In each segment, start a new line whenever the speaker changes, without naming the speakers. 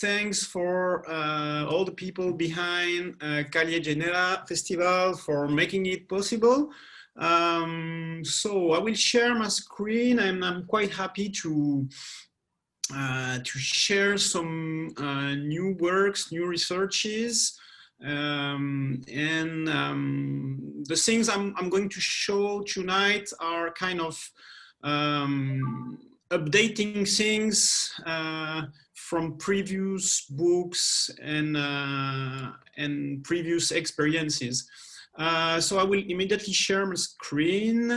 thanks for all the people behind Calle Genera Festival for making it possible. So I will share my screen, and I'm quite happy to share some new works, new researches. The things I'm going to show tonight are kind of updating things from previous books and previous experiences. So I will immediately share my screen.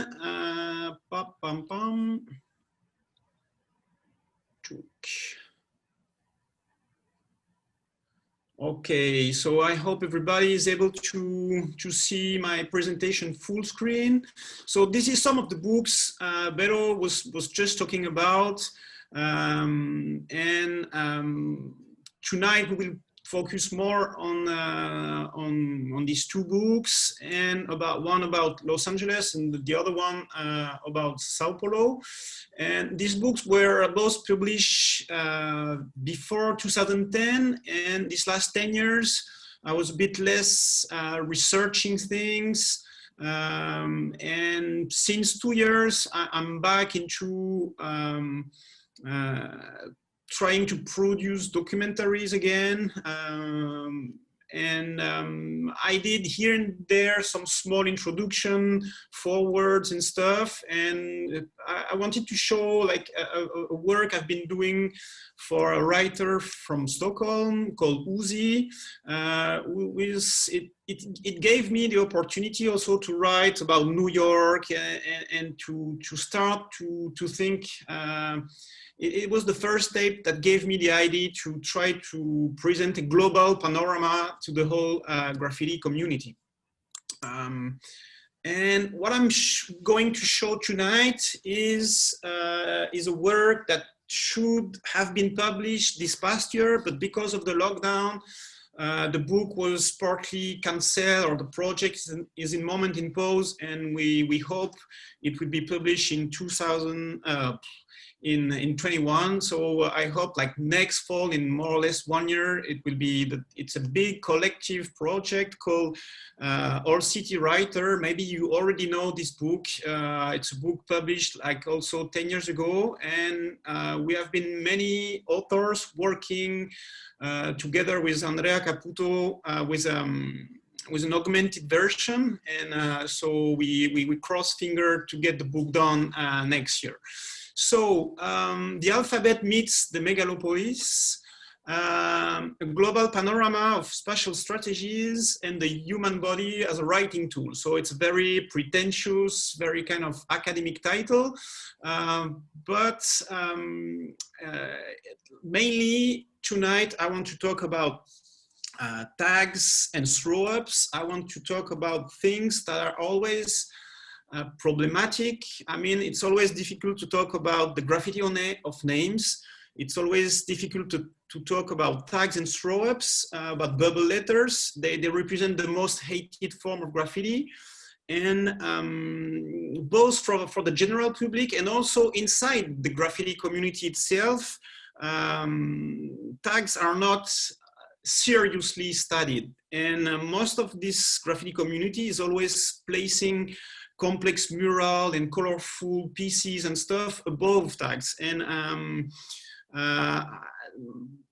Okay, so I hope everybody is able to see my presentation full screen. So this is some of the books Beto was just talking about. Tonight we will focus more on these two books, and one about Los Angeles and the other one about São Paulo. And these books were both published before 2010, and these last 10 years I was a bit less researching things. And since 2 years I'm back into trying to produce documentaries again. I did here and there some small introduction, forwards and stuff. And I wanted to show like a work I've been doing for a writer from Stockholm called Uzi. It gave me the opportunity also to write about New York and to start to think. It was the first step that gave me the idea to try to present a global panorama to the whole graffiti community. And what I'm going to show tonight is a work that should have been published this past year, but because of the lockdown, the book was partly cancelled, or the project is in moment in pause, and we hope it will be published in 21. So I hope like next fall, in more or less 1 year, it will be it's a big collective project called All City Writer. Maybe you already know this book. It's a book published like also 10 years ago, and we have been many authors working together with Andrea Caputo with an augmented version, and so we cross finger to get the book done next year. So the alphabet meets the Megalópolis, a global panorama of spatial strategies and the human body as a writing tool. So it's a very pretentious, very kind of academic title, but mainly tonight I want to talk about tags and throw-ups. I want to talk about things that are always problematic. I mean, it's always difficult to talk about the graffiti of names. It's always difficult to talk about tags and throw-ups, about bubble letters. They represent the most hated form of graffiti. And both for the general public and also inside the graffiti community itself, tags are not seriously studied. And most of this graffiti community is always placing complex mural and colorful pieces and stuff above tags. And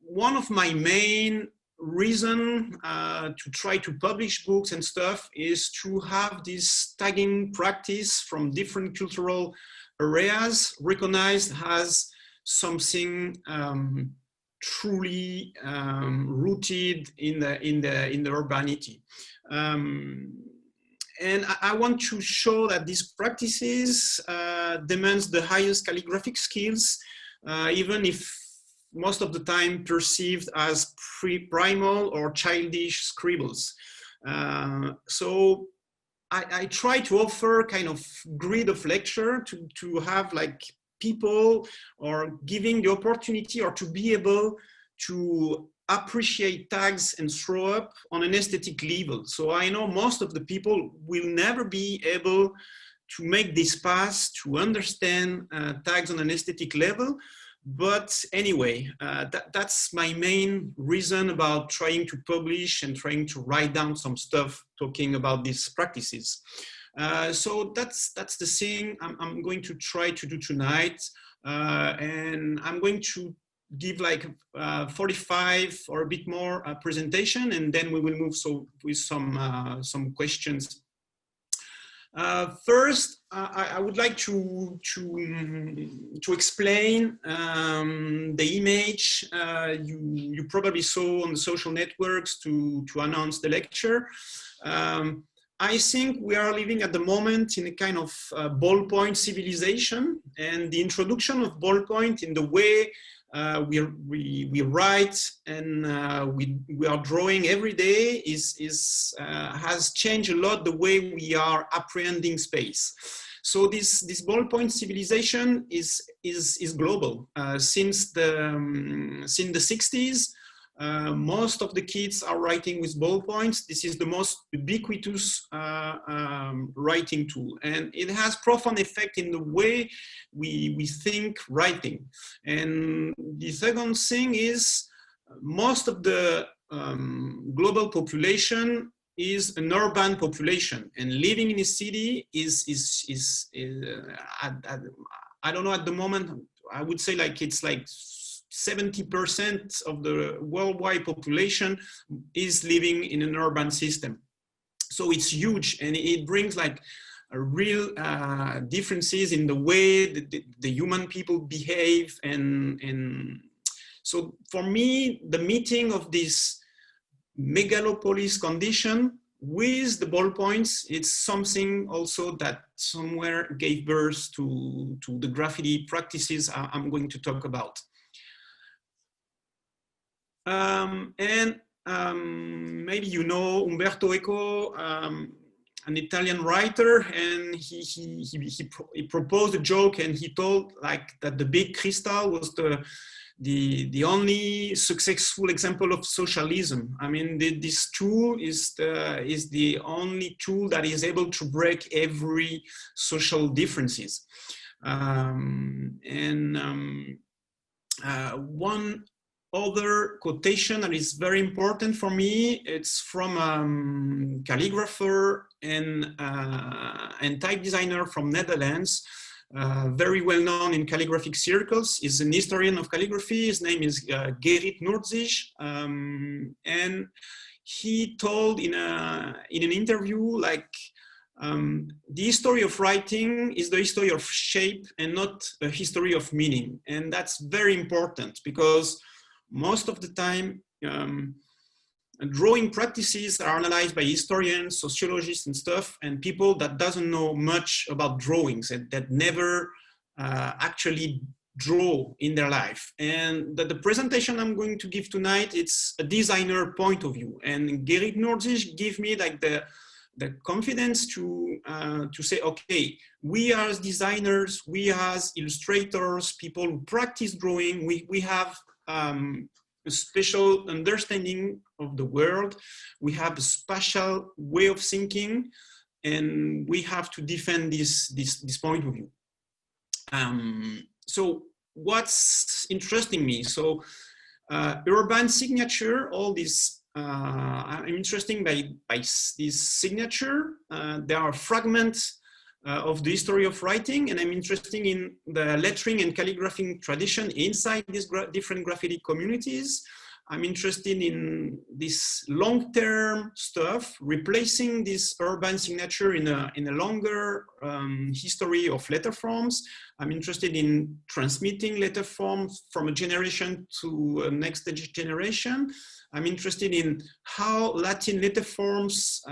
one of my main reason to try to publish books and stuff is to have this tagging practice from different cultural areas recognized as something truly rooted in the urbanity. And I want to show that these practices demands the highest calligraphic skills, even if most of the time perceived as primal or childish scribbles. So I try to offer kind of grid of lecture to have like people or giving the opportunity or to be able to appreciate tags and throw up on an aesthetic level. So I know most of the people will never be able to make this pass to understand tags on an aesthetic level, But anyway, that's my main reason about trying to publish and trying to write down some stuff talking about these practices. So that's the thing I'm going to try to do tonight. And I'm going to give like 45 or a bit more presentation, and then we will move with some questions. First, I would like to explain the image you probably saw on the social networks to announce the lecture. I think we are living at the moment in a kind of ballpoint civilization, and the introduction of ballpoint in the way we write and we are drawing every day has changed a lot the way we are apprehending space. So this ballpoint civilization is global. Since the 60s, most of the kids are writing with ballpoints. This is the most ubiquitous writing tool, and it has profound effect in the way we think writing. And the second thing is most of the global population is an urban population, and living in a city is I don't know at the moment. I would say like it's like 70% of the worldwide population is living in an urban system. So it's huge, and it brings like a real differences in the way the human people behave. And so for me, the meeting of this megalopolis condition with the ballpoints, it's something also that somewhere gave birth to the graffiti practices I'm going to talk about. Maybe you know Umberto Eco, an Italian writer, and he proposed a joke, and he told like that the big crystal was the only successful example of socialism. I mean, this tool is the only tool that is able to break every social differences. One other quotation that is very important for me, it's from a calligrapher and type designer from Netherlands, very well known in calligraphic circles. He's an historian of calligraphy. His name is Gerrit Nurdzig, and he told in an interview like the history of writing is the history of shape and not a history of meaning. And that's very important, because most of the time, drawing practices are analyzed by historians, sociologists and stuff, and people that doesn't know much about drawings and that never actually draw in their life. And the presentation I'm going to give tonight, it's a designer point of view. And Gerrit Nurdzig gave me like the confidence to say, okay, we as designers, we as illustrators, people who practice drawing, we have a special understanding of the world. We have a special way of thinking, and we have to defend this point of view. So what's interesting me? So urban signature, all this, I'm interested by this signature. There are fragments of the history of writing, and I'm interested in the lettering and calligraphy tradition inside these different graffiti communities. I'm interested in this long-term stuff, replacing this urban signature in a longer history of letter forms. I'm interested in transmitting letter forms from a generation to a next generation. I'm interested in how Latin letter forms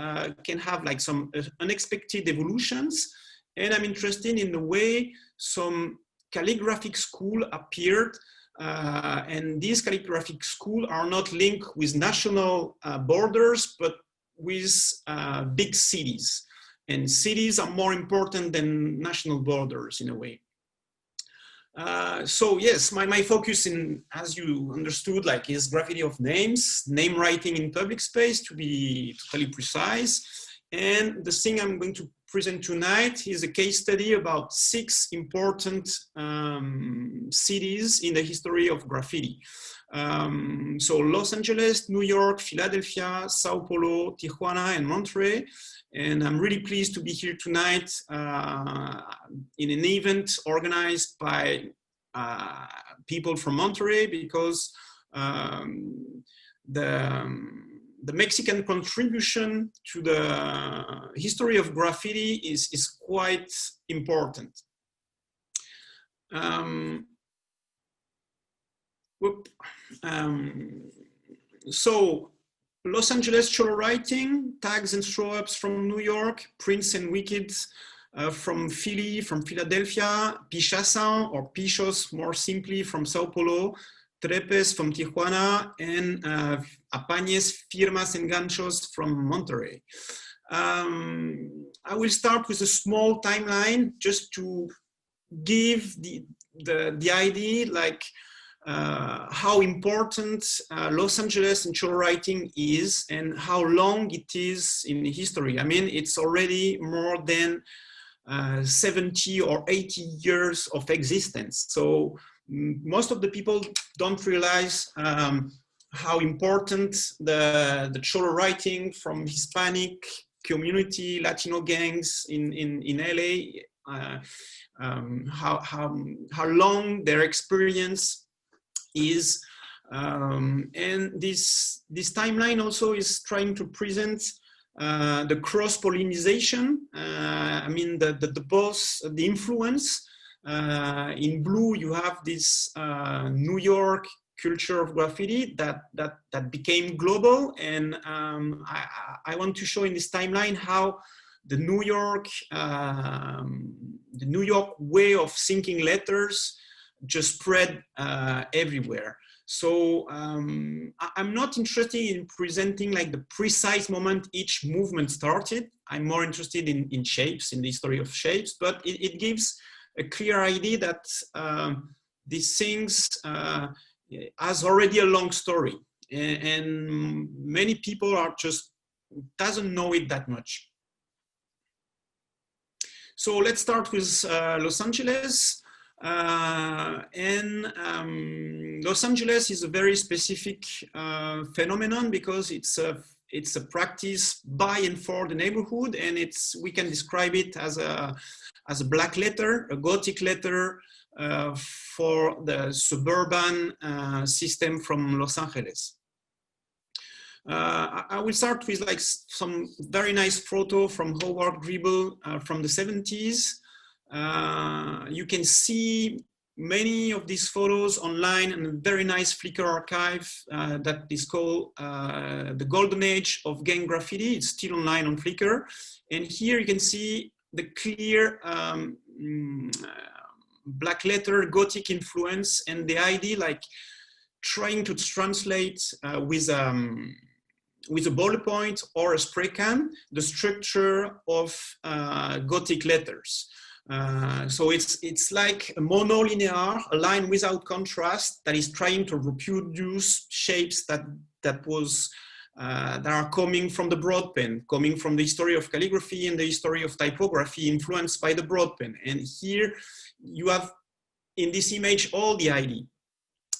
can have like some unexpected evolutions. And I'm interested in the way some calligraphic school appeared. And these calligraphic schools are not linked with national borders, but with big cities. And cities are more important than national borders in a way. So yes, my focus in, as you understood, like is graffiti of names, name writing in public space, to be totally precise. And the thing I'm going to present tonight is a case study about 6 important cities in the history of graffiti. So Los Angeles, New York, Philadelphia, São Paulo, Tijuana, and Monterrey. And I'm really pleased to be here tonight in an event organized by people from Monterrey, because the Mexican contribution to the history of graffiti is quite important. So Los Angeles, Cholo Writing, tags and throw-ups from New York, prints and wickeds from Philly, from Philadelphia, Pichassan or Pichos more simply from Sao Paulo, Trepes from Tijuana, and Apañes, Firmas, and Ganchos from Monterrey. I will start with a small timeline just to give the idea, like how important Los Angeles and Cholo Writing is and how long it is in history. I mean, it's already more than 70 or 80 years of existence. So most of the people don't realize how important the Cholo Writing from Hispanic community, Latino gangs in LA, how long their experience is, and this timeline also is trying to present the cross-pollinization. I mean, the influence. In blue, you have this New York culture of graffiti that became global, and I want to show in this timeline how the New York way of thinking letters just spread everywhere. So I'm not interested in presenting like the precise moment each movement started. I'm more interested in shapes, in the history of shapes, but it gives a clear idea that these things has already a long story, and many people are just doesn't know it that much. So let's start with Los Angeles. Los Angeles is a very specific phenomenon because it's a practice by and for the neighborhood, and we can describe it as a black letter, a Gothic letter for the suburban system from Los Angeles. I will start with like some very nice photo from Howard Gribble from the 70s. You can see many of these photos online in a very nice Flickr archive that is called the Golden Age of Gang Graffiti. It's still online on Flickr. And here you can see the clear black letter Gothic influence, and the idea like trying to translate with a ballpoint or a spray can the structure of Gothic letters. So it's like a monolinear, a line without contrast that is trying to reproduce shapes that are coming from the broad pen, coming from the history of calligraphy and the history of typography influenced by the broad pen. And here you have in this image all the idea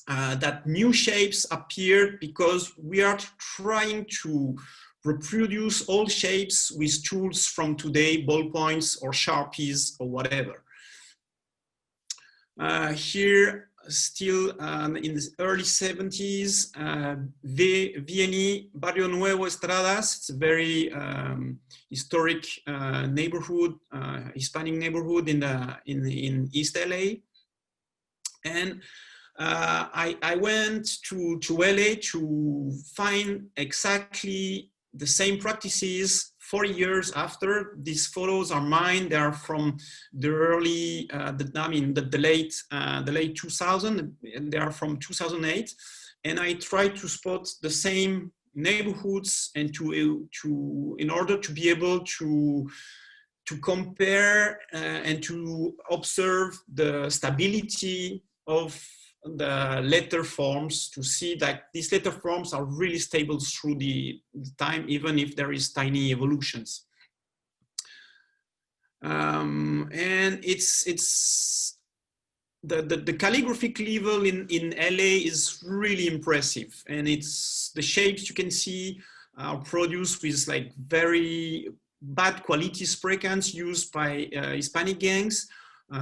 that new shapes appeared because we are trying to reproduce old shapes with tools from today, ballpoints or Sharpies or whatever. Here, still in the early 70s, VNE, Barrio Nuevo Estradas, it's a very historic neighborhood, Hispanic neighborhood in East LA. And I went to LA to find exactly the same practices 40 years after. These photos are mine. They are from the early, the late 2000, and they are from 2008. And I tried to spot the same neighborhoods and in order to be able to compare and to observe the stability of the letter forms, to see that these letter forms are really stable through the time, even if there is tiny evolutions. And it's the calligraphic level in LA is really impressive, and it's the shapes you can see are produced with like very bad quality spray cans used by Hispanic gangs.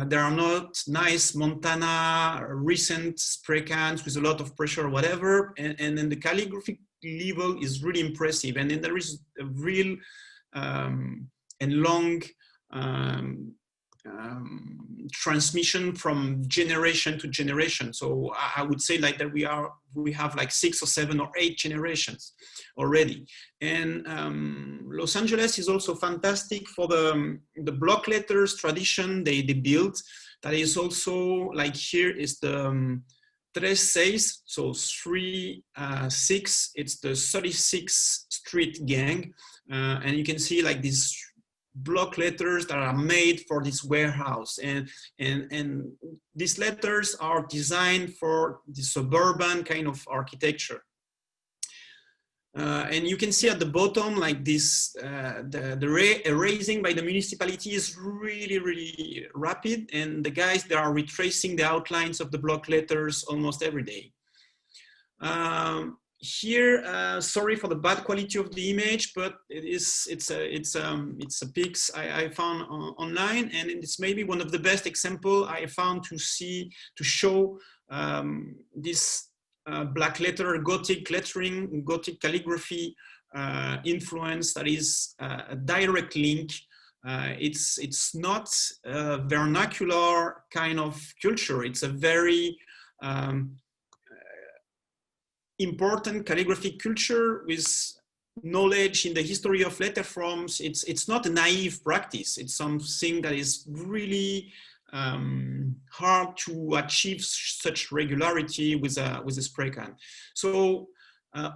There are not nice Montana recent spray cans with a lot of pressure or whatever, and then the calligraphic level is really impressive, and then there is a real and long transmission from generation to generation. So I would say like that we have like 6 or 7 or 8 generations already. And Los Angeles is also fantastic for the block letters tradition they built. That is also like here is the seis, so 3, 6. It's the 36th Street gang, and you can see like these block letters that are made for this warehouse, and these letters are designed for the suburban kind of architecture. And you can see at the bottom like this, the erasing by the municipality is really, really rapid, and the guys, they are retracing the outlines of the block letters almost every day. Here, sorry for the bad quality of the image, but it's a pics I found online, and it's maybe one of the best example I found to show this black letter, Gothic lettering, Gothic calligraphy influence that is a direct link. It's not a vernacular kind of culture. It's a very important calligraphic culture with knowledge in the history of letter forms. It's not a naive practice. It's something that is really hard to achieve such regularity with a spray can. So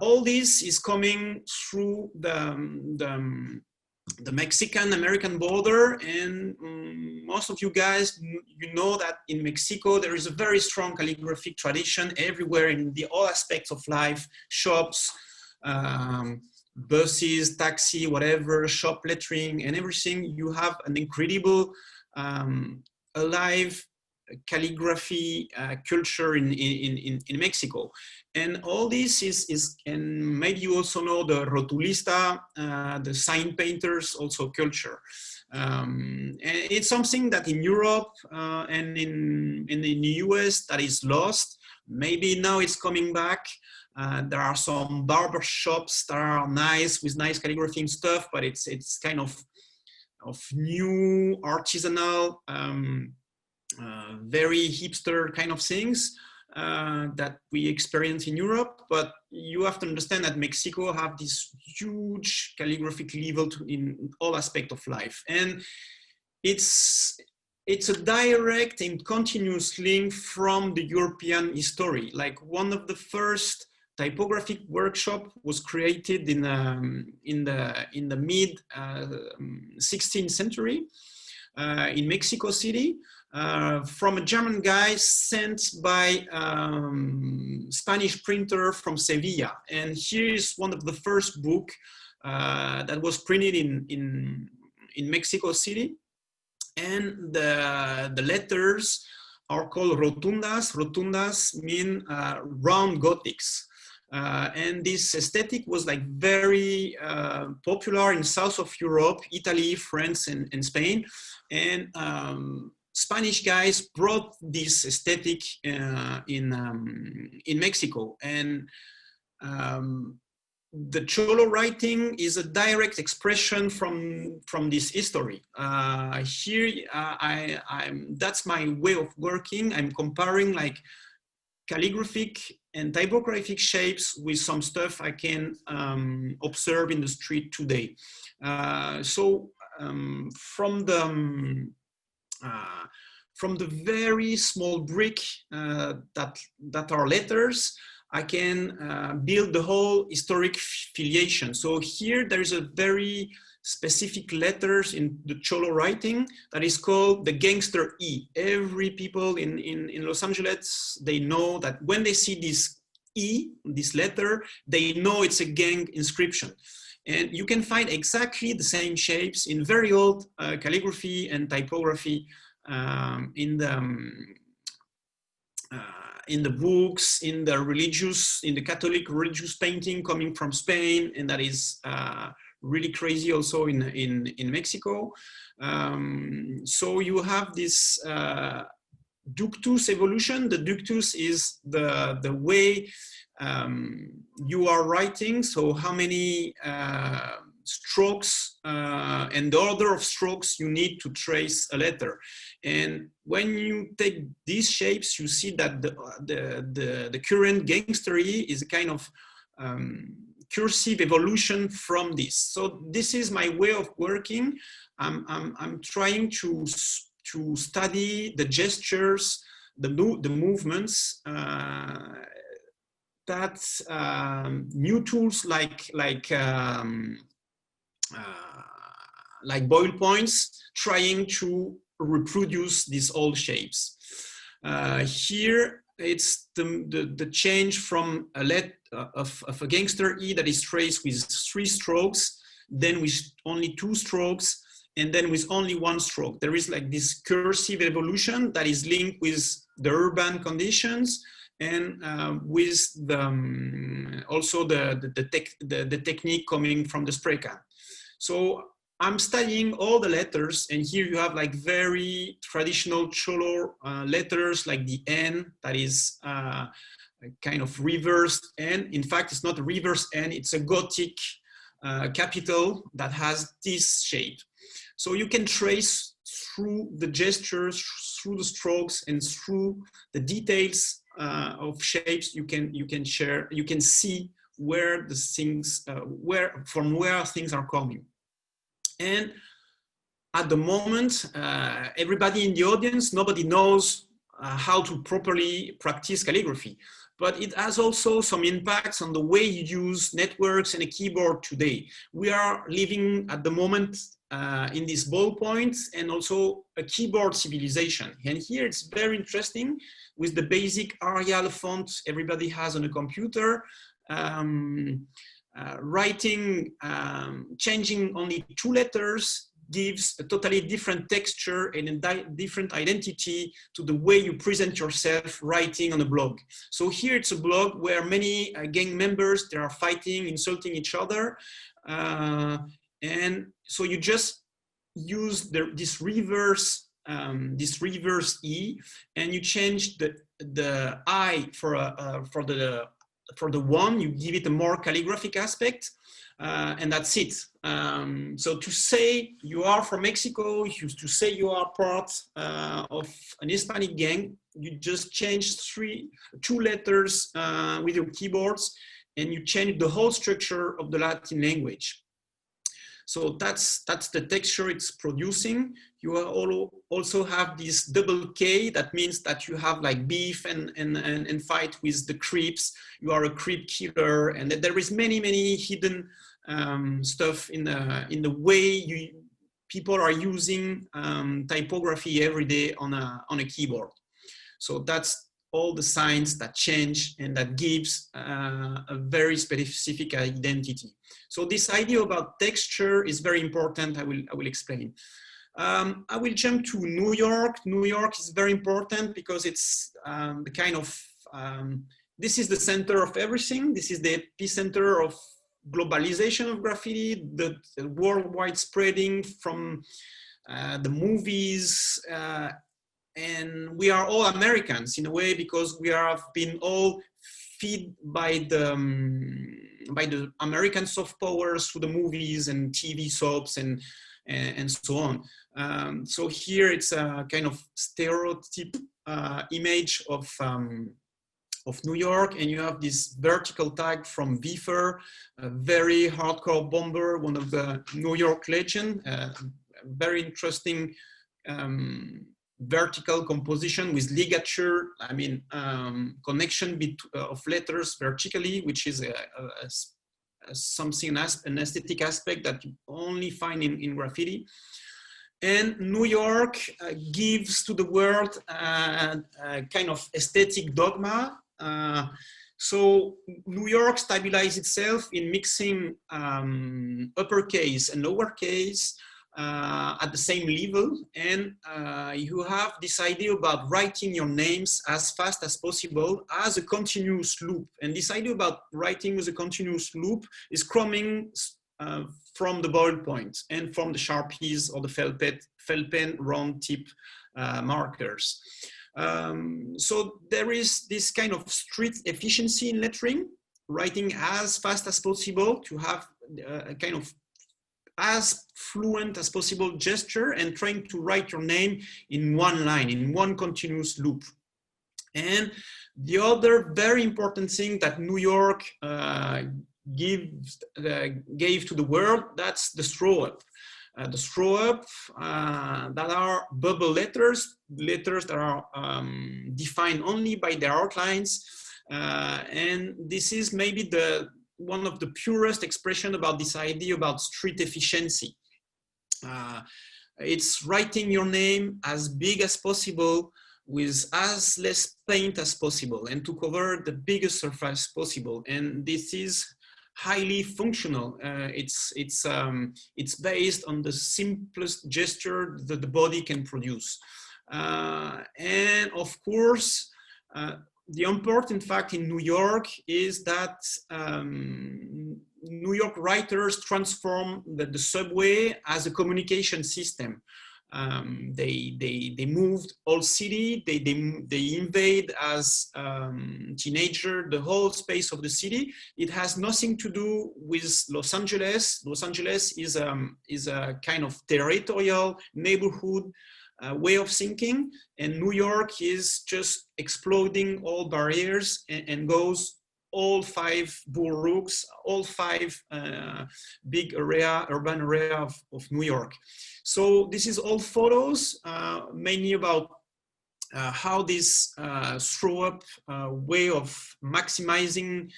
all this is coming through the Mexican-American border, and most of you guys, you know that in Mexico there is a very strong calligraphic tradition everywhere in all aspects of life, shops, buses, taxi, whatever, shop lettering and everything. You have an incredible alive calligraphy culture in Mexico. And all this is, and maybe you also know the rotulista, the sign painters also culture. And it's something that in Europe and in the US that is lost. Maybe now it's coming back. There are some barber shops that are nice with nice calligraphy and stuff, but it's kind of new artisanal, very hipster kind of things that we experience in Europe. But you have to understand that Mexico have this huge calligraphic level in all aspects of life, and it's a direct and continuous link from the European history. Like one of the first typographic workshop was created in the mid 16th century in Mexico City. From a German guy sent by Spanish printer from Sevilla. And here is one of the first book that was printed in Mexico City. And the letters are called rotundas. Rotundas mean round Gothics. And this aesthetic was like very popular in south of Europe, Italy, France, and Spain. And Spanish guys brought this aesthetic in Mexico, and the Cholo Writing is a direct expression from this history. Here, that's my way of working. I'm comparing like calligraphic and typographic shapes with some stuff I can observe in the street today. From the very small brick that are letters, I can build the whole historic filiation. So here there is a very specific letters in the Cholo Writing that is called the gangster E. Every people in Los Angeles, they know that when they see this E, this letter, they know it's a gang inscription. And you can find exactly the same shapes in very old calligraphy and typography in the books, in the Catholic religious painting coming from Spain, and that is really crazy also in Mexico. So you have this ductus evolution. The ductus is the way you are writing, so how many strokes and the order of strokes you need to trace a letter. And when you take these shapes, you see that the current gangstery is a kind of cursive evolution from this. So this is my way of working. I'm trying to study the gestures, the movements, that new tools like boil points, trying to reproduce these old shapes. Here it's the change from of a gangster E that is traced with 3 strokes, then with only 2 strokes, and then with only 1 stroke. There is like this cursive evolution that is linked with the urban conditions and with also the technique coming from the spray can. So I'm studying all the letters, and here you have like very traditional Cholo letters, like the N, that is a kind of reversed N. In fact, it's not a reverse N, it's a Gothic capital that has this shape. So you can trace through the gestures, through the strokes, and through the details of shapes. You can see where the things, from where things are coming. And at the moment, everybody in the audience, nobody knows how to properly practice calligraphy, but it has also some impacts on the way you use networks and a keyboard today. We are living at the moment in these ballpoints and also a keyboard civilization. And here it's very interesting with the basic Arial font everybody has on a computer. Writing, changing only 2 letters gives a totally different texture and a different identity to the way you present yourself writing on a blog. So here it's a blog where many gang members, they are fighting, insulting each other. And so you just use this reverse E, and you change the I for the 1, you give it a more calligraphic aspect, and that's it. So to say you are from Mexico, to say you are part of an Hispanic gang, you just change 2 letters with your keyboards, and you change the whole structure of the Latin language. So that's the texture it's producing. You also have this double K. That means that you have like beef and fight with the creeps. You are a creep killer, and that there is many hidden stuff in the way people are using typography every day on a keyboard. So that's all the signs that change and that gives a very specific identity. So this idea about texture is very important. I will explain. I will jump to New York. New York is very important because it's the kind of, this is the center of everything. This is the epicenter of globalization of graffiti, the worldwide spreading from the movies, and we are all Americans in a way because we have been all fed by the American soft powers through the movies and TV soaps and so on. So here it's a kind of stereotype image of New York, and you have this vertical tag from Beaver, a very hardcore bomber, one of the New York legend, very interesting vertical composition with ligature, I mean, connection of letters vertically, which is something, an aesthetic aspect that you only find in graffiti. And New York gives to the world a kind of aesthetic dogma. So New York stabilized itself in mixing uppercase and lowercase at the same level, and you have this idea about writing your names as fast as possible as a continuous loop. And this idea about writing with a continuous loop is coming from the ballpoint and from the Sharpies or the felt pen round tip markers. So there is this kind of strict efficiency in lettering, writing as fast as possible to have a kind of as fluent as possible gesture, and trying to write your name in one line, in one continuous loop. And the other very important thing that New York gave to the world, that's the throw up. The throw up that are bubble letters that are defined only by their outlines. And this is maybe one of the purest expression about this idea about street efficiency. It's writing your name as big as possible with as less paint as possible and to cover the biggest surface possible. And this is highly functional. It's based on the simplest gesture that the body can produce. And of course, the important fact in New York is that New York writers transform the subway as a communication system. They moved all city, they invade as teenager the whole space of the city. It has nothing to do with Los Angeles. Los Angeles is a kind of territorial neighborhood way of thinking, and New York is just exploding all barriers and goes all 5 boroughs, all 5 big urban area of New York. So this is all photos, mainly about how this throw up way of maximizing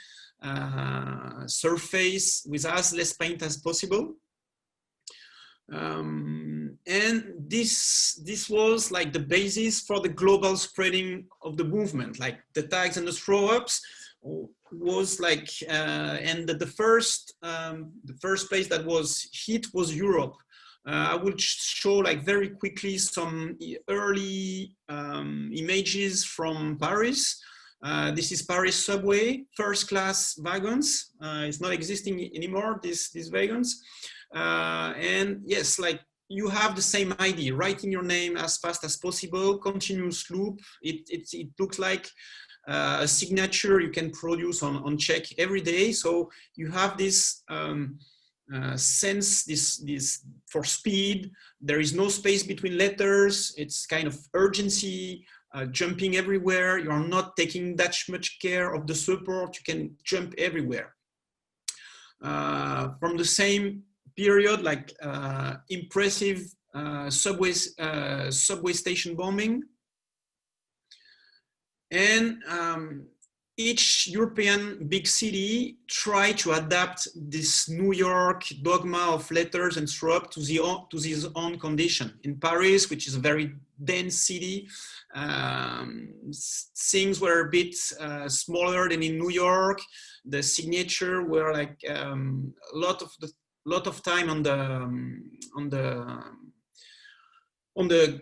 surface with as less paint as possible. And this was like the basis for the global spreading of the movement, like the tags and the throw ups was like, and the first place that was hit was Europe. I will show like very quickly some early images from Paris. This is Paris subway, first class wagons. It's not existing anymore, these wagons. And yes, like you have the same idea, writing your name as fast as possible, continuous loop. It looks like a signature you can produce on check every day. So you have this sense, this for speed. There is no space between letters. It's kind of urgency, jumping everywhere. You are not taking that much care of the support. You can jump everywhere. From the same period, like impressive subway station bombing. And each European big city tried to adapt this New York dogma of letters and throw up to his own condition. In Paris, which is a very dense city, things were a bit smaller than in New York. The signature were like a lot of time on the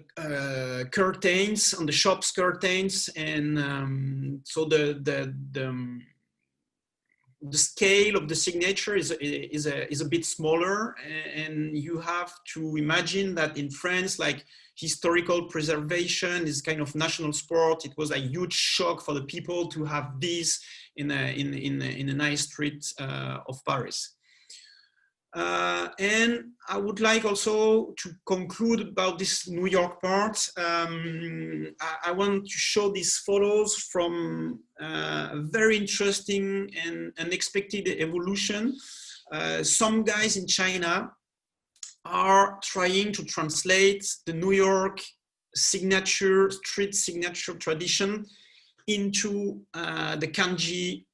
curtains, on the shop's curtains, and so the scale of the signature is a bit smaller, and you have to imagine that in France, like historical preservation is kind of national sport. It was a huge shock for the people to have this in a nice street of Paris. And I would like also to conclude about this New York part. I want to show these photos from a very interesting and unexpected evolution. Some guys in China are trying to translate the New York signature, street signature tradition into the kanji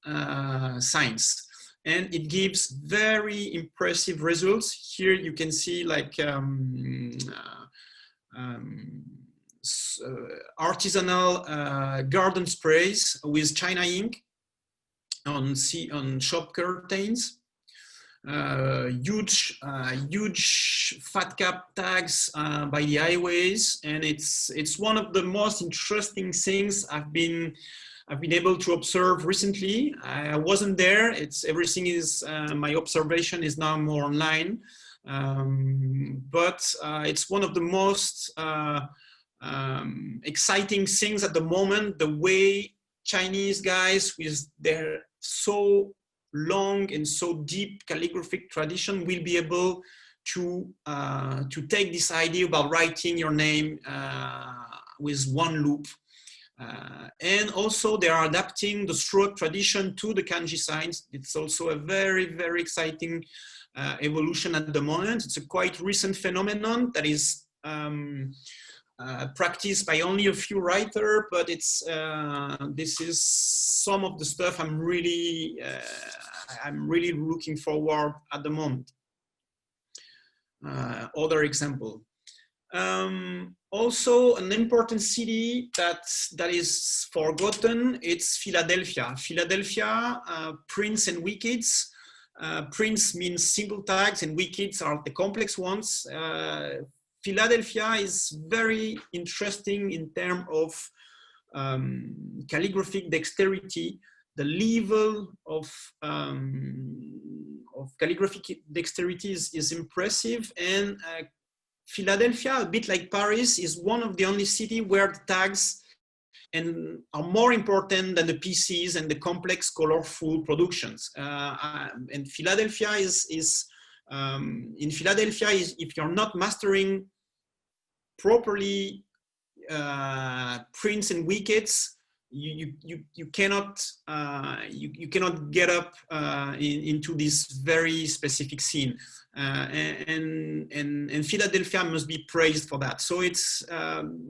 signs. And it gives very impressive results. Here you can see like artisanal garden sprays with China ink. on shop curtains. Huge fat cap tags by the highways, and it's one of the most interesting things I've been able to observe recently. I wasn't there. Everything is my observation is now more online, but it's one of the most exciting things at the moment. The way Chinese guys with their so long and so deep calligraphic tradition will be able to take this idea about writing your name with one loop. And also they are adapting the stroke tradition to the kanji signs. It's also a very, very exciting evolution at the moment. It's a quite recent phenomenon that is practiced by only a few writers, but this is some of the stuff I'm really looking forward at the moment. Other example. Also, an important city that is forgotten, it's Philadelphia. Philadelphia, prints and wikits. Prints means single tags and wikits are the complex ones. Philadelphia is very interesting in terms of calligraphic dexterity. The level of calligraphic dexterity is impressive, and Philadelphia, a bit like Paris, is one of the only cities where the tags are more important than the PCs and the complex, colorful productions. And Philadelphia is if you're not mastering properly prints and wikits, you cannot get up into this very specific scene, and Philadelphia must be praised for that. So it's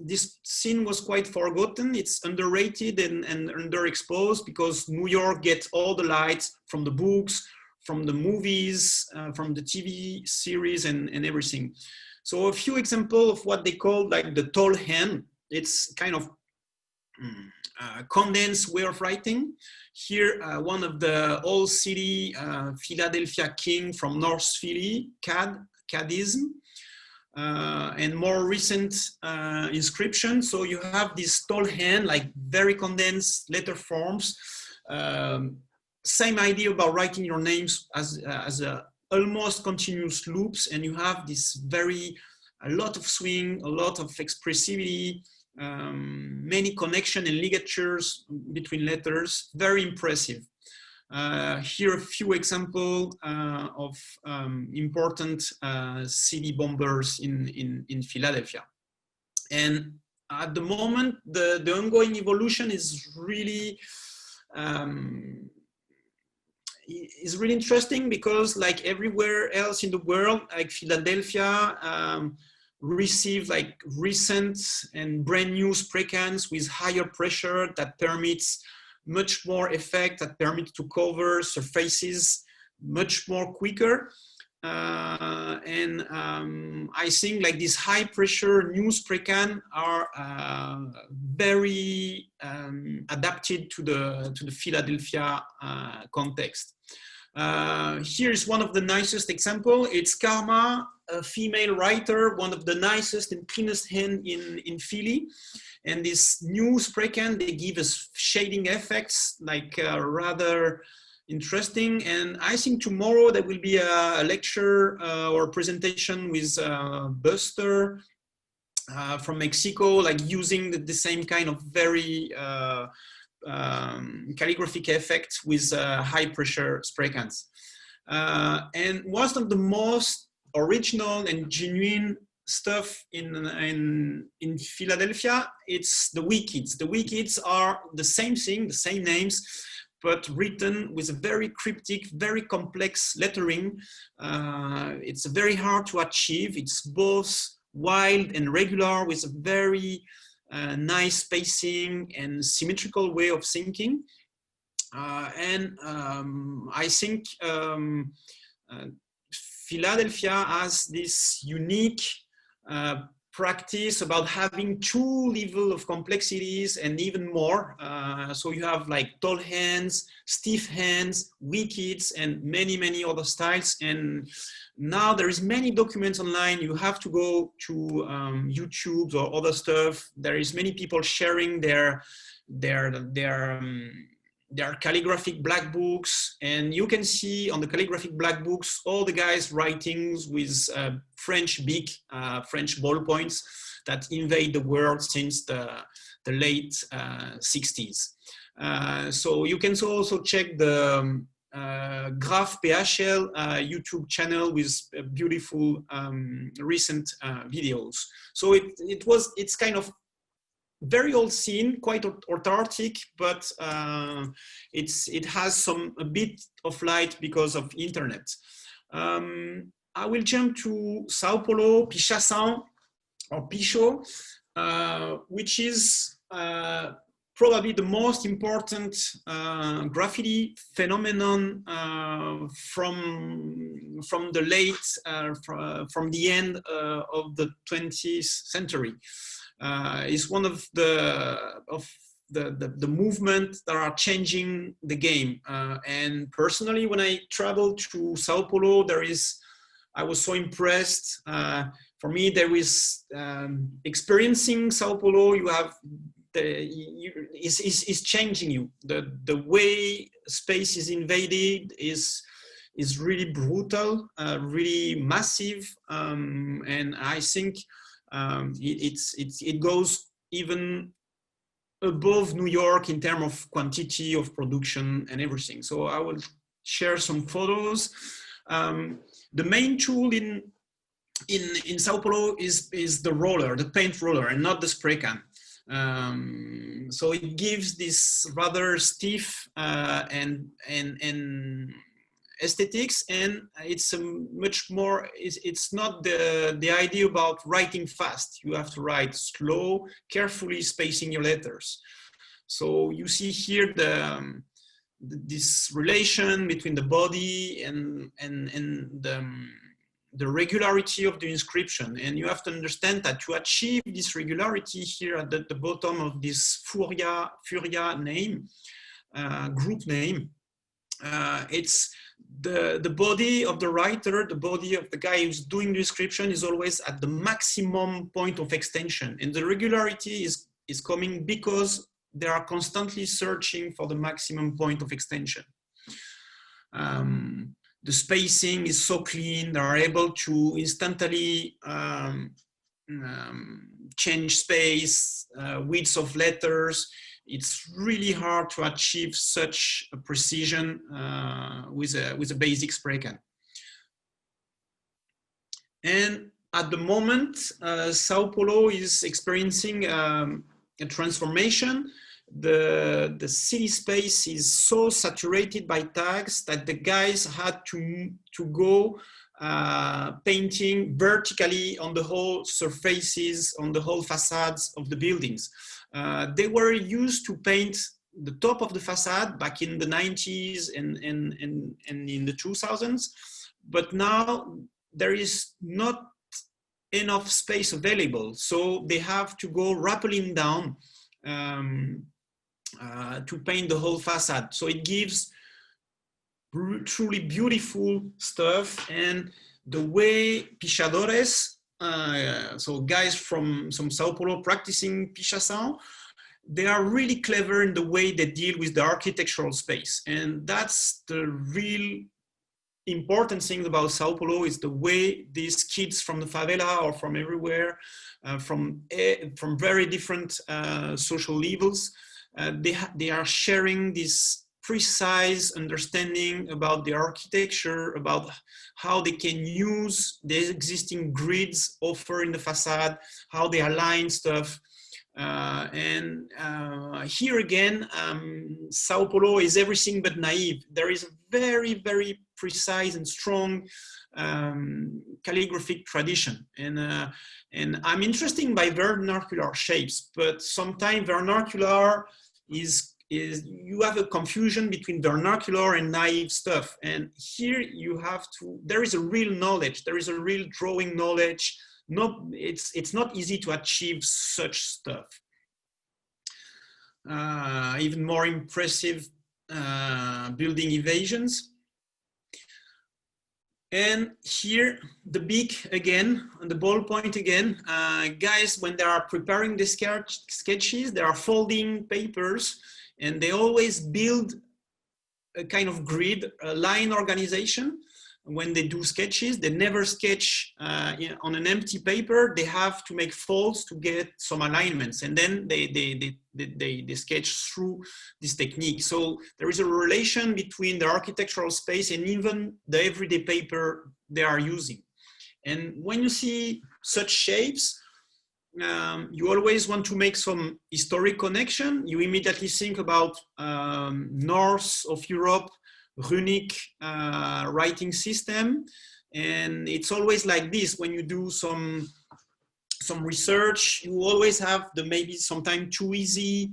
this scene was quite forgotten. It's underrated and underexposed because New York gets all the lights from the books, from the movies, from the TV series, and everything. So a few examples of what they call like the tall hand. It's kind of condensed way of writing. Here, one of the old city, Philadelphia King from North Philly, Cadism, and more recent inscription. So you have this tall hand, like very condensed letter forms. Same idea about writing your names as a almost continuous loops, and you have this a lot of swing, a lot of expressivity, many connection and ligatures between letters, very impressive. Here a few examples of important city bombers in Philadelphia. And at the moment, the ongoing evolution is really interesting because, like everywhere else in the world, like Philadelphia received like recent and brand new spray cans with higher pressure that permits much more effect, that permits to cover surfaces much more quicker. And I think like this high pressure new spray can are very adapted to the Philadelphia context. Here is one of the nicest example. It's Karma, a female writer, one of the nicest and cleanest hand in Philly. And this new spray can, they give us shading effects, like rather interesting. And I think tomorrow there will be a lecture or a presentation with Buster from Mexico, like using the same kind of very calligraphic effects with high pressure spray cans. And one of the most original and genuine stuff in Philadelphia, it's the wikits. The wikits are the same thing, the same names, but written with a very cryptic, very complex lettering. It's very hard to achieve. It's both wild and regular with a very nice spacing and symmetrical way of thinking. And I think Philadelphia has this unique practice about having 2 levels of complexities and even more. So you have like tall hands, stiff hands, wickets, and many, many other styles. And now there is many documents online. You have to go to YouTube or other stuff. There is many people sharing their calligraphic black books, and you can see on the calligraphic black books all the guys writings with French big French ballpoints that invade the world since the late 60s. So you can also check the Graph PHL YouTube channel with beautiful recent videos. So it's kind of very old scene, quite autarkic, but it has a bit of light because of internet. I will jump to São Paulo, Pichação, or Picho, which is probably the most important graffiti phenomenon from the from the end of the 20th century. Is one of the movements that are changing the game. And personally, when I traveled to Sao Paulo, I was so impressed. For me, there is experiencing Sao Paulo. You have is changing you. The way space is invaded is really brutal, really massive, and I think. It goes even above New York in terms of quantity of production and everything. So I will share some photos. The main tool in Sao Paulo is the roller, the paint roller, and not the spray can. So it gives this rather stiff and aesthetics, and it's much more, it's not the idea about writing fast. You have to write slow, carefully spacing your letters. So you see here this relation between the body and the regularity of the inscription. And you have to understand that to achieve this regularity here at the bottom of this Furia name, group name, it's the body of the writer, the body of the guy who's doing the description is always at the maximum point of extension. And the regularity is coming because they are constantly searching for the maximum point of extension. The spacing is so clean, they are able to instantly change space, widths of letters. It's really hard to achieve such a precision with a basic spray can. And at the moment, Sao Paulo is experiencing a transformation. The city space is so saturated by tags that the guys had to go painting vertically on the whole surfaces, on the whole facades of the buildings. They were used to paint the top of the facade back in the 90s and in the 2000s, but now there is not enough space available, so they have to go rappelling down to paint the whole facade. So it gives truly beautiful stuff. And the way pichadores, so guys from Sao Paulo practicing pichação, they are really clever in the way they deal with the architectural space. And that's the real important thing about Sao Paulo, is the way these kids from the favela or from everywhere, from very different social levels, they are sharing this precise understanding about the architecture, about how they can use the existing grids offered in the facade, how they align stuff. And here again, Sao Paulo is everything but naive. There is a very, very precise and strong calligraphic tradition. And I'm interested by vernacular shapes, but sometimes vernacular is you have a confusion between vernacular and naive stuff. And here you have to, there is a real knowledge, there is a real drawing knowledge, it's not easy to achieve such stuff. Even more impressive building evasions. And here, the beak again, and the ballpoint again. Guys, when they are preparing the sketches, they are folding papers, and they always build a kind of grid, a line organization. When they do sketches, they never sketch on an empty paper. They have to make folds to get some alignments, and then they sketch through this technique. So there is a relation between the architectural space and even the everyday paper they are using. And when you see such shapes, you always want to make some historic connection. You immediately think about north of Europe, runic writing system, and it's always like this. When you do some research, you always have the maybe sometimes too easy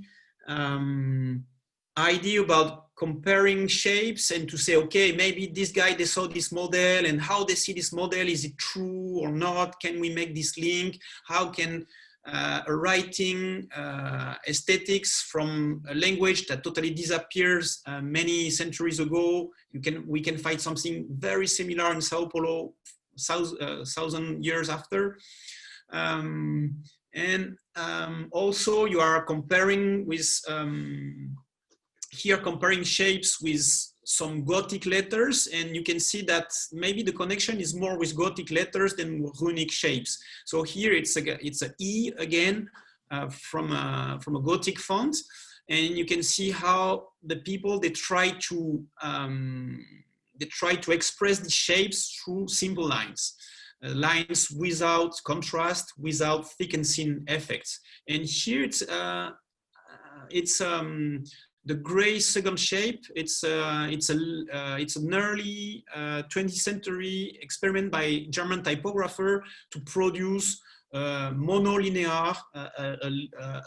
idea about comparing shapes and to say, okay, maybe this guy, they saw this model, and how they see this model, is it true or not? Can we make this link? How can a writing aesthetics from a language that totally disappears many centuries ago, we can find something very similar in São Paulo 1,000 years after. Also you are comparing with here comparing shapes with some Gothic letters, and you can see that maybe the connection is more with Gothic letters than runic shapes. So here it's a E again from a Gothic font, and you can see how the people they try to express the shapes through simple lines. Lines without contrast, without thick and thin effects. And here it's the gray second shape. It's an early 20th century experiment by German typographer to produce monolinear, a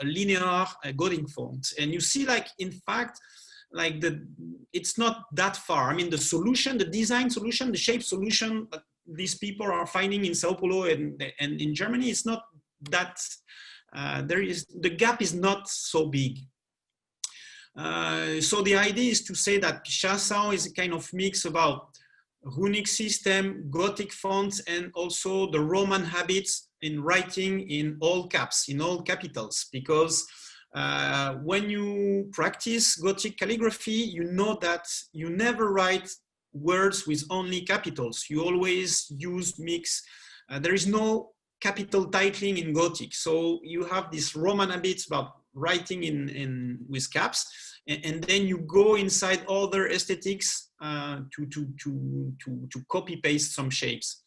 linear Gothic font. And you see, like, in fact, like it's not that far. I mean, the solution, the design solution, the shape solution that these people are finding in São Paulo and in Germany, it's not that, the gap is not so big. So the idea is to say that Pichação is a kind of mix about runic system, Gothic fonts, and also the Roman habits in writing in all caps, in all capitals, because when you practice Gothic calligraphy, you know that you never write words with only capitals. You always use mix. There is no capital titling in Gothic. So you have this Roman habits about writing with caps, and then you go inside other aesthetics to copy paste some shapes.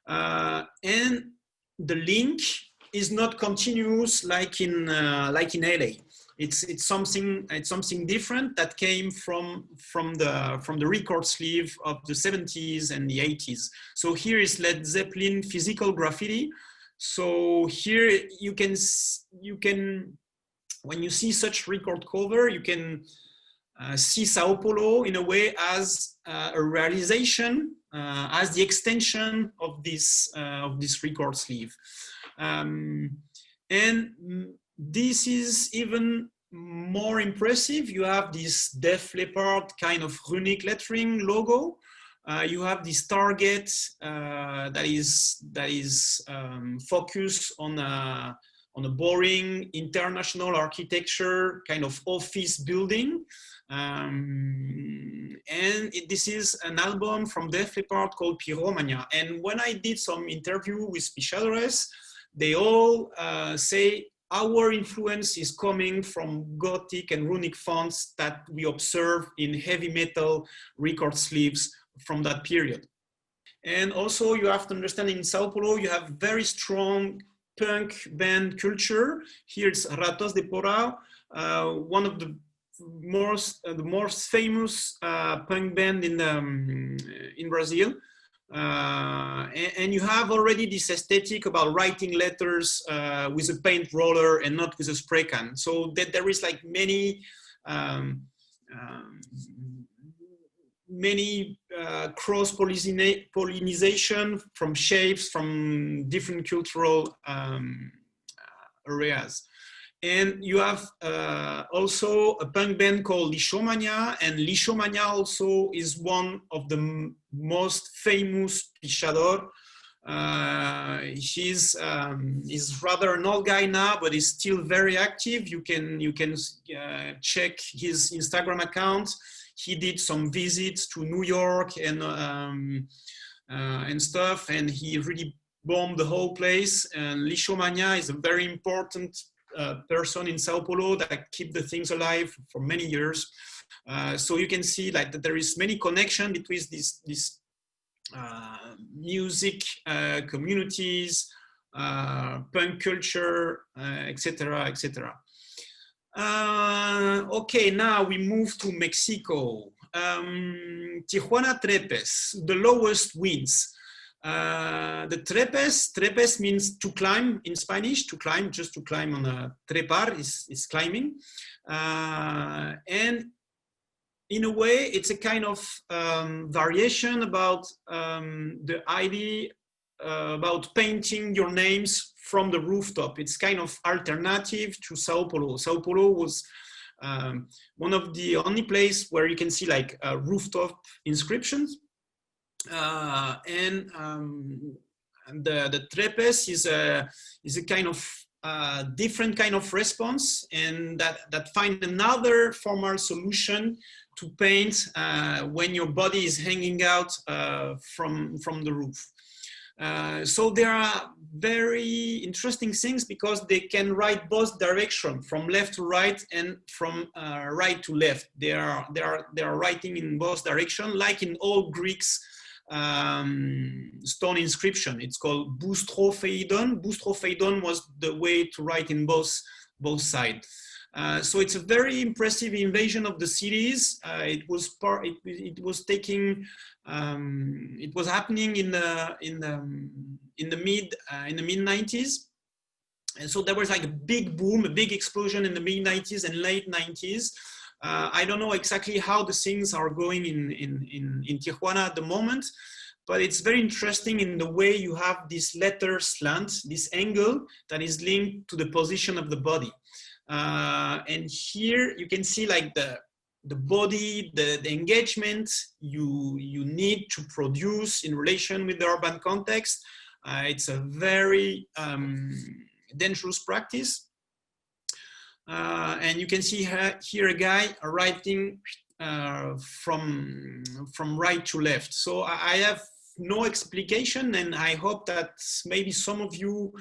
And the link is not continuous like in LA. It's something different that came from the record sleeve of the 70s and the 80s. So here is Led Zeppelin physical graffiti. So here you can when you see such record cover, you can see São Paulo in a way as a realization, as the extension of this record sleeve. And this is even more impressive. You have this Def Leppard kind of runic lettering logo. You have this target that is focused on a boring international architecture kind of office building. And this is an album from Def Leppard called Pyromania. And when I did some interview with Pichadores, they all say our influence is coming from Gothic and runic fonts that we observe in heavy metal record sleeves from that period. And also you have to understand in São Paulo, you have very strong punk band culture. Here it's Ratos de Porã, one of the most famous punk band in Brazil. And you have already this aesthetic about writing letters with a paint roller and not with a spray can. So that there is like many many cross-pollination from shapes, from different cultural areas. And you have also a punk band called Lixomania, and Lixomania also is one of the most famous pichador. He's rather an old guy now, but he's still very active. You can check his Instagram account. He did some visits to New York and stuff, and he really bombed the whole place. And Lixomania is a very important person in São Paulo that keep the things alive for many years. So you can see like that there is many connection between this music communities, punk culture, etc., etc. Okay, now we move to Mexico. Tijuana trepes, the lowest winds. The trepes means to climb in Spanish, to climb, just to climb on a trepar is climbing. And in a way, it's a kind of variation about the idea about painting your names from the rooftop. It's kind of alternative to São Paulo. São Paulo was one of the only place where you can see like rooftop inscriptions. And the trepes is a kind of different kind of response, and that find another formal solution to paint when your body is hanging out from the roof. So there are very interesting things because they can write both direction, from left to right and from right to left. They are writing in both direction, like in old Greeks stone inscription. It's called boustrophéidon. Boustrophéidon was the way to write in both sides. So it's a very impressive invasion of the cities. It was happening in the mid 90s, and so there was like a big boom, a big explosion in the mid 90s and late 90s. I don't know exactly how the things are going in Tijuana at the moment, but it's very interesting in the way you have this letter slant, this angle that is linked to the position of the body. And here you can see like the body, the engagement you need to produce in relation with the urban context. It's a very dangerous practice. And you can see here a guy writing from right to left. So I have no explication, and I hope that maybe some of you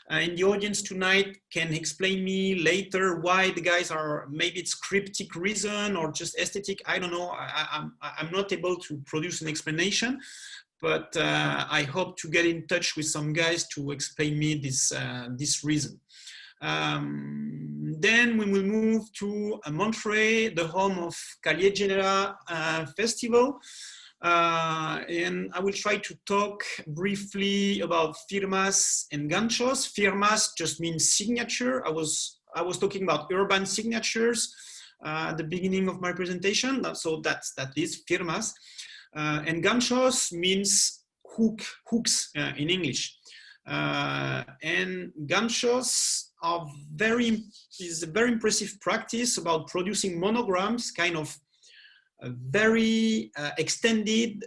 in the audience tonight can explain me later why the guys are, maybe it's cryptic reason or just aesthetic, I don't know. I'm not able to produce an explanation, but I hope to get in touch with some guys to explain me this reason. Then we will move to Monterrey, the home of Calle Genera Festival. And I will try to talk briefly about firmas and ganchos. Firmas just means signature. I was talking about urban signatures at the beginning of my presentation. So that is firmas. And ganchos means hooks in English. And ganchos is a very impressive practice about producing monograms, kind of a very extended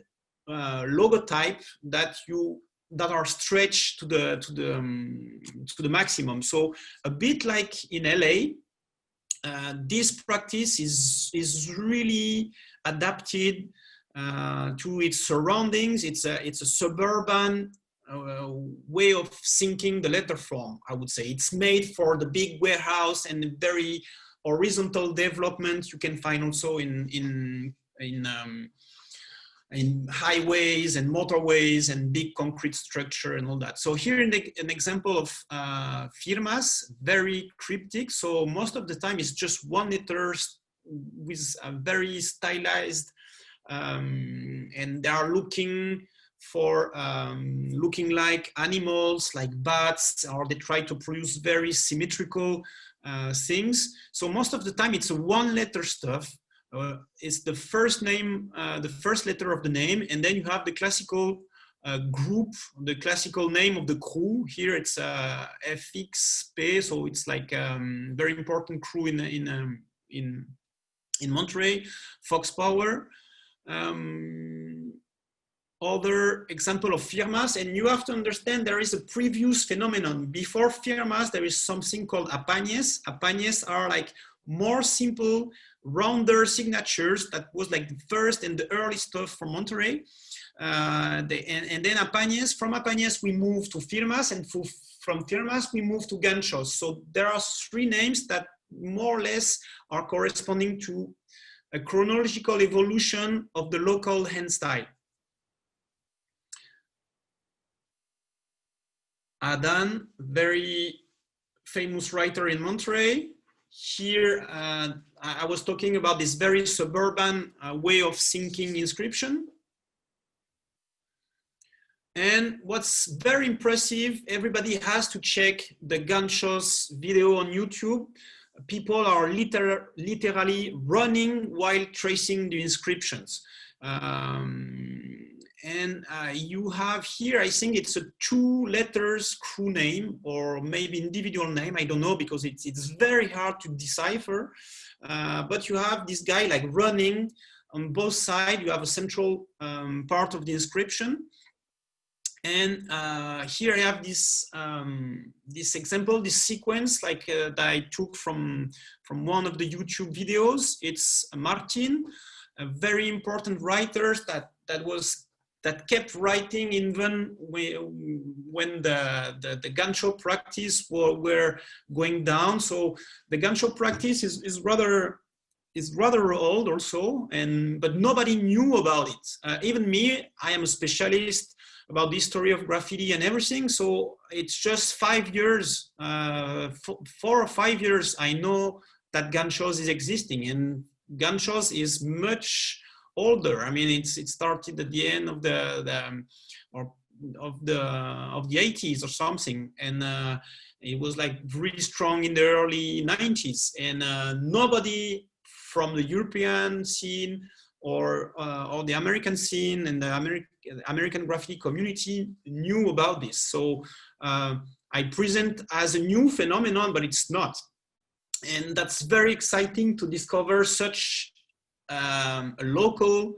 logotype that are stretched to the maximum. So a bit like in LA, this practice is really adapted to its surroundings. It's a suburban way of thinking the letter form, I would say. It's made for the big warehouse and very horizontal development you can find also in highways and motorways and big concrete structure and all that. So here an example of firmas, very cryptic. So most of the time it's just one letter with a very stylized, and they are looking like animals, like bats, or they try to produce very symmetrical things. So most of the time it's a one letter stuff, It's the first name, the first letter of the name, and then you have the classical group, the classical name of the crew. Here it's FXP, so it's like very important crew in Monterrey, Fox Power. Other example of firmas, and you have to understand there is a previous phenomenon. Before firmas, there is something called apañes. Apañes are like more simple, rounder signatures. That was like the first and the early stuff for Monterrey. And then apañes, from apañes we move to firmas, and from firmas we move to ganchos. So there are three names that more or less are corresponding to a chronological evolution of the local hand style. Adan, very famous writer in Monterrey. Here, I was talking about this very suburban way of thinking inscription. And what's very impressive, everybody has to check the Ganchos video on YouTube. People are literally running while tracing the inscriptions. You have here, I think it's a 2 letters crew name or maybe individual name. I don't know, because it's very hard to decipher. But you have this guy like running on both sides. You have a central part of the inscription. And here I have this this example, this sequence like that I took from one of the YouTube videos. It's Martin, a very important writer that kept writing even when the gancho practice were going down. So the gancho practice is rather old also, but nobody knew about it. Even me, I am a specialist about the history of graffiti and everything. So it's just 5 years, 4 or 5 years, I know that ganchos is existing, and ganchos is much older. I mean, it started at the end of the 80s or something, and it was like really strong in the early 90s, and nobody from the European scene or the American scene and the American graffiti community knew about this. So I present as a new phenomenon, but it's not. And that's very exciting to discover such a local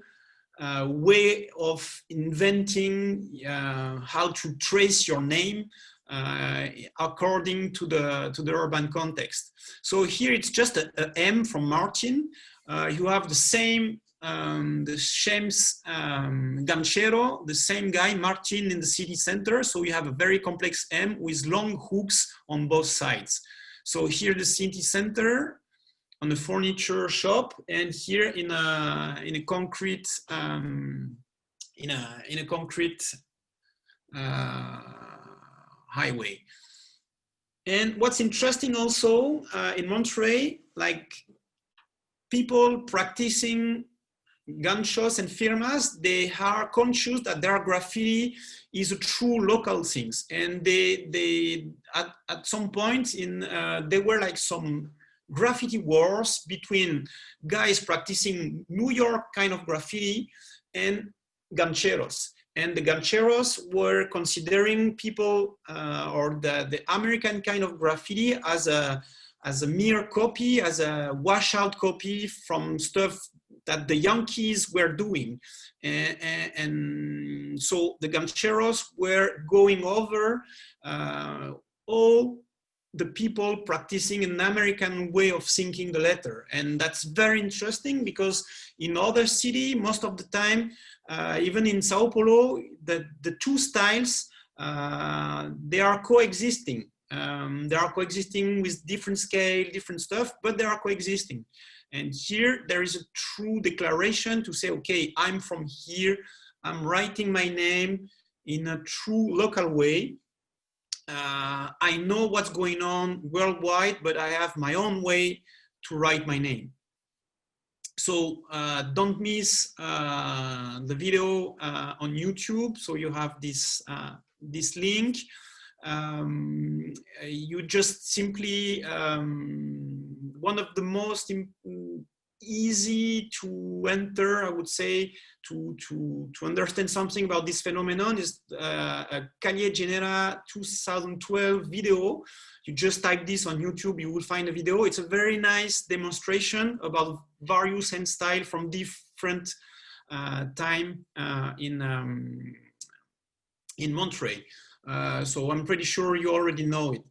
way of inventing how to trace your name according to the urban context. So here it's just a M from Martin. You have the same the Shems ganchero, the same guy, Martin, in the city center. So you have a very complex M with long hooks on both sides. So here the city center on the furniture shop, and here in a concrete highway. And what's interesting also in Monterrey, like people practicing ganchos and firmas, they are conscious that their graffiti is a true local thing, and they at some point there were like some graffiti wars between guys practicing New York kind of graffiti and gancheros. And the gancheros were considering people or the American kind of graffiti as a mere copy, as a washout copy from stuff that the Yankees were doing. And so the gancheros were going over all the people practicing an American way of thinking the letter. And that's very interesting, because in other cities, most of the time, even in São Paulo, the two styles, they are coexisting. They are coexisting with different scale, different stuff, but they are coexisting. And here there is a true declaration to say, okay, I'm from here, I'm writing my name in a true local way. I know what's going on worldwide, but I have my own way to write my name. So don't miss the video on YouTube. So you have this link. You just simply, one of the most easy to enter, I would say, to understand something about this phenomenon is a Calle Genera 2012 video. You just type this on YouTube, you will find a video. It's a very nice demonstration about various hand style from different time in Monterrey. So I'm pretty sure you already know it.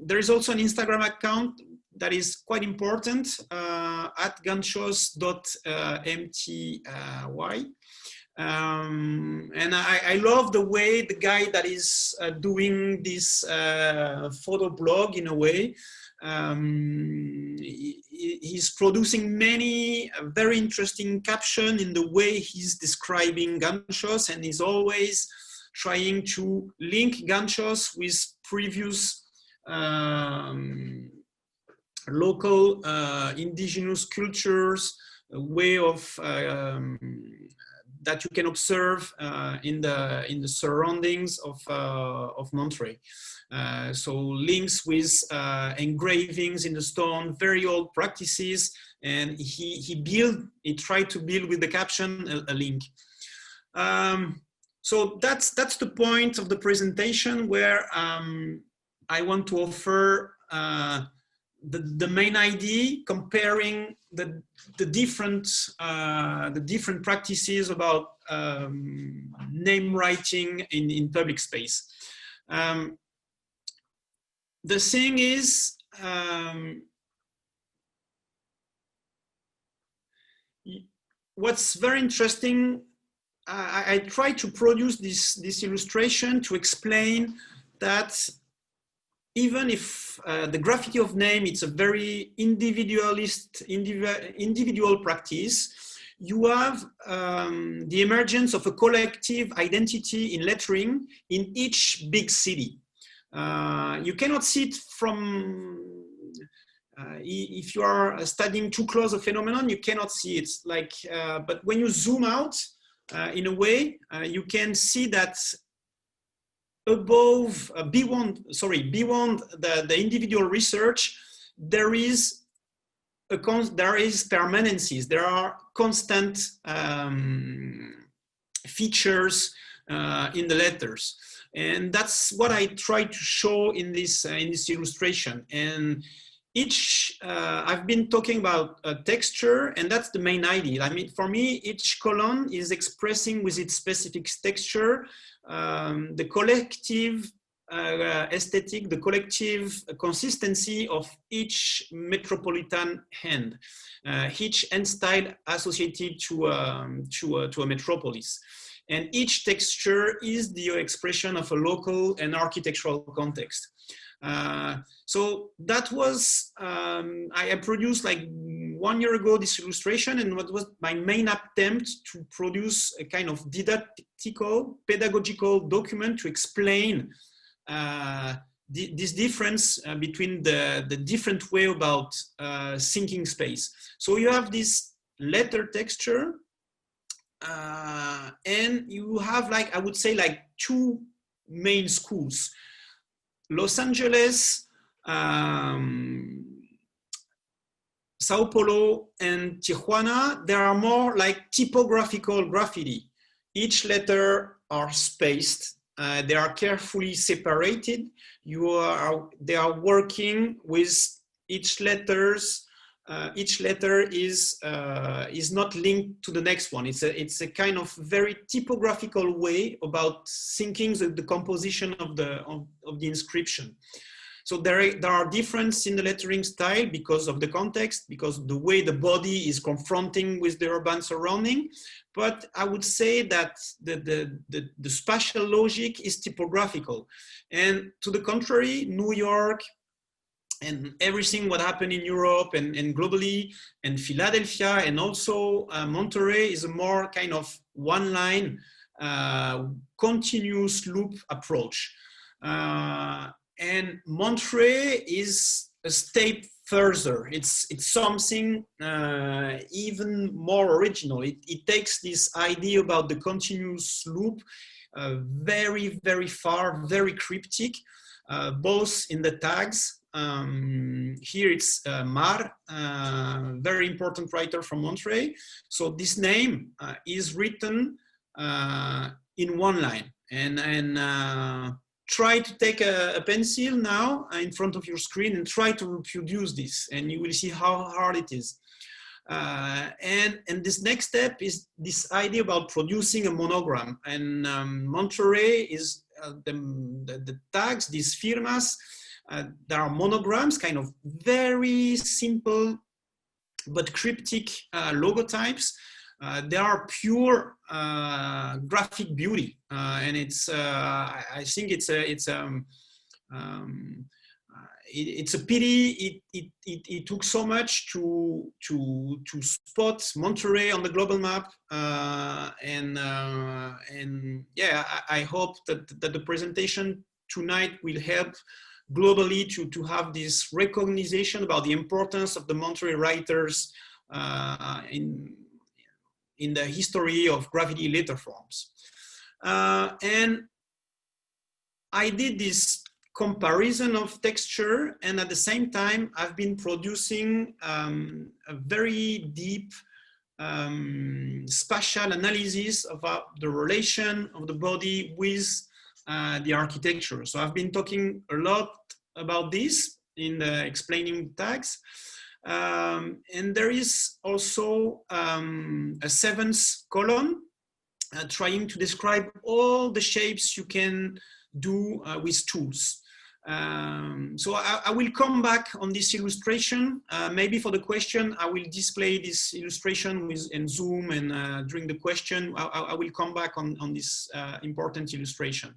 There is also an Instagram account that is quite important, at ganchos.mty. And I love the way the guy that is doing this photo blog in a way. He's producing many very interesting captions in the way he's describing Ganchos, and he's always trying to link Ganchos with previous local indigenous cultures, a way of that you can observe in the surroundings of Monterrey. So links with engravings in the stone, very old practices, and he tried to build with the caption a link. So that's the point of the presentation where I want to offer the main idea, comparing the different practices about name writing in public space. The thing is, what's very interesting, I try to produce this illustration to explain that even if the graffiti of name, it's a very individual practice, you have the emergence of a collective identity in lettering in each big city. You cannot see it from, if you are studying too close a phenomenon, you cannot see it. Like, but when you zoom out, in a way, you can see that above, beyond the individual research, there is permanencies. There are constant features in the letters, and that's what I try to show in this illustration. And each, I've been talking about texture, and that's the main idea. I mean, for me, each column is expressing with its specific texture the collective aesthetic, the collective consistency of each metropolitan hand, each hand style associated to a metropolis. And each texture is the expression of a local and architectural context. So that was, I produced like 1 year ago this illustration, and what was my main attempt to produce a kind of didactical, pedagogical document to explain this difference between the different way about thinking space. So you have this letter texture, and you have, like, I would say, like two main schools. Los Angeles, São Paulo, and Tijuana, there are more like typographical graffiti. Each letter are spaced. They are carefully separated. They are working with each letters. Each letter is not linked to the next one. It's a kind of very typographical way about thinking the composition of the inscription. So there are differences in the lettering style because of the context, because the way the body is confronting with the urban surrounding. But I would say that the spatial logic is typographical. And to the contrary, New York and everything what happened in Europe and globally, and Philadelphia, and also Monterrey, is a more kind of one line, continuous loop approach. And Monterrey is a step further. It's something even more original. It takes this idea about the continuous loop very, very far, very cryptic, both in the tags, here it's Mar, very important writer from Monterrey. So this name is written in one line. And try to take a pencil now in front of your screen and try to reproduce this, and you will see how hard it is. And this next step is this idea about producing a monogram. And Monterrey is the tags, these firmas, there are monograms, kind of very simple but cryptic logotypes. They are pure graphic beauty, and it's I think it's a pity it took so much to spot Monterrey on the global map, and yeah, I hope that the presentation tonight will help globally to have this recognition about the importance of the Monterrey writers in the history of graffiti letter forms. And I did this comparison of texture, and at the same time, I've been producing a very deep spatial analysis of the relation of the body with the architecture. So I've been talking a lot about this in the explaining tags. And there is also a seventh column trying to describe all the shapes you can do with tools. So I will come back on this illustration. Maybe for the question, I will display this illustration in Zoom, and during the question, I will come back on this important illustration.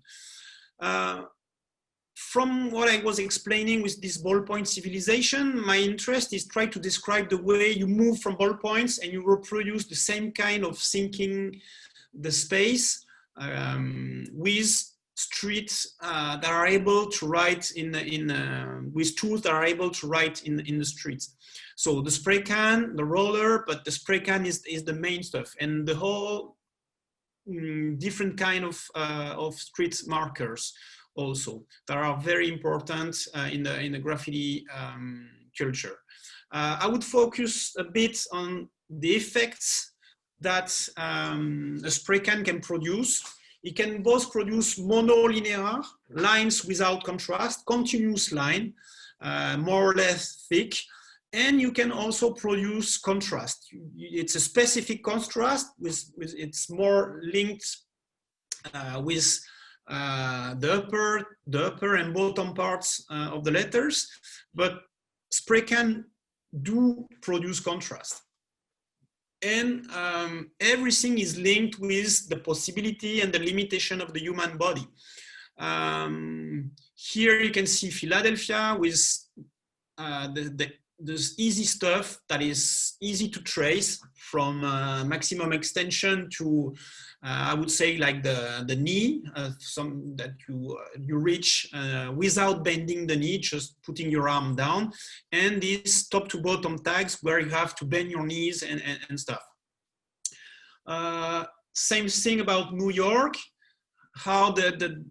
From what I was explaining with this ballpoint civilization, my interest is try to describe the way you move from ballpoints and you reproduce the same kind of thinking, the space, with streets that are able to write with tools that are able to write in the streets. So the spray can, the roller, but the spray can is the main stuff, and the whole different kind of street markers also that are very important in the graffiti culture. I would focus a bit on the effects that a spray can produce. It can both produce monolinear lines without contrast, continuous line, more or less thick, and you can also produce contrast. It's a specific contrast it's more linked with the upper and bottom parts of the letters, but spray can do produce contrast. And everything is linked with the possibility and the limitation of the human body. Here you can see Philadelphia with this easy stuff that is easy to trace, from maximum extension to I would say like the knee, some that you reach without bending the knee, just putting your arm down, and these top to bottom tags where you have to bend your knees and stuff. Same thing about New York, how the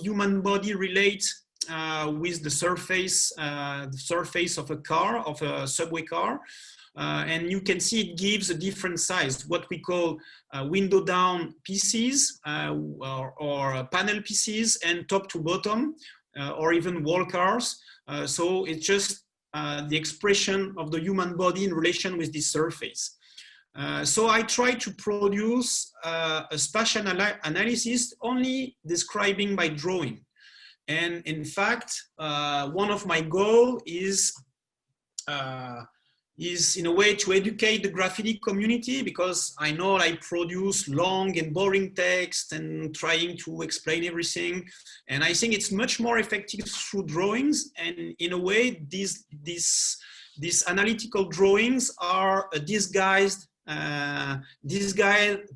human body relates with the surface of a car, of a subway car. And you can see it gives a different size, what we call window down pieces or panel pieces, and top to bottom, or even wall cars. So it's just the expression of the human body in relation with this surface. So I try to produce a spatial analysis only describing by drawing. And in fact, one of my goals is in a way to educate the graffiti community, because I know I produce long and boring text and trying to explain everything. And I think it's much more effective through drawings. And in a way, these analytical drawings are a disguised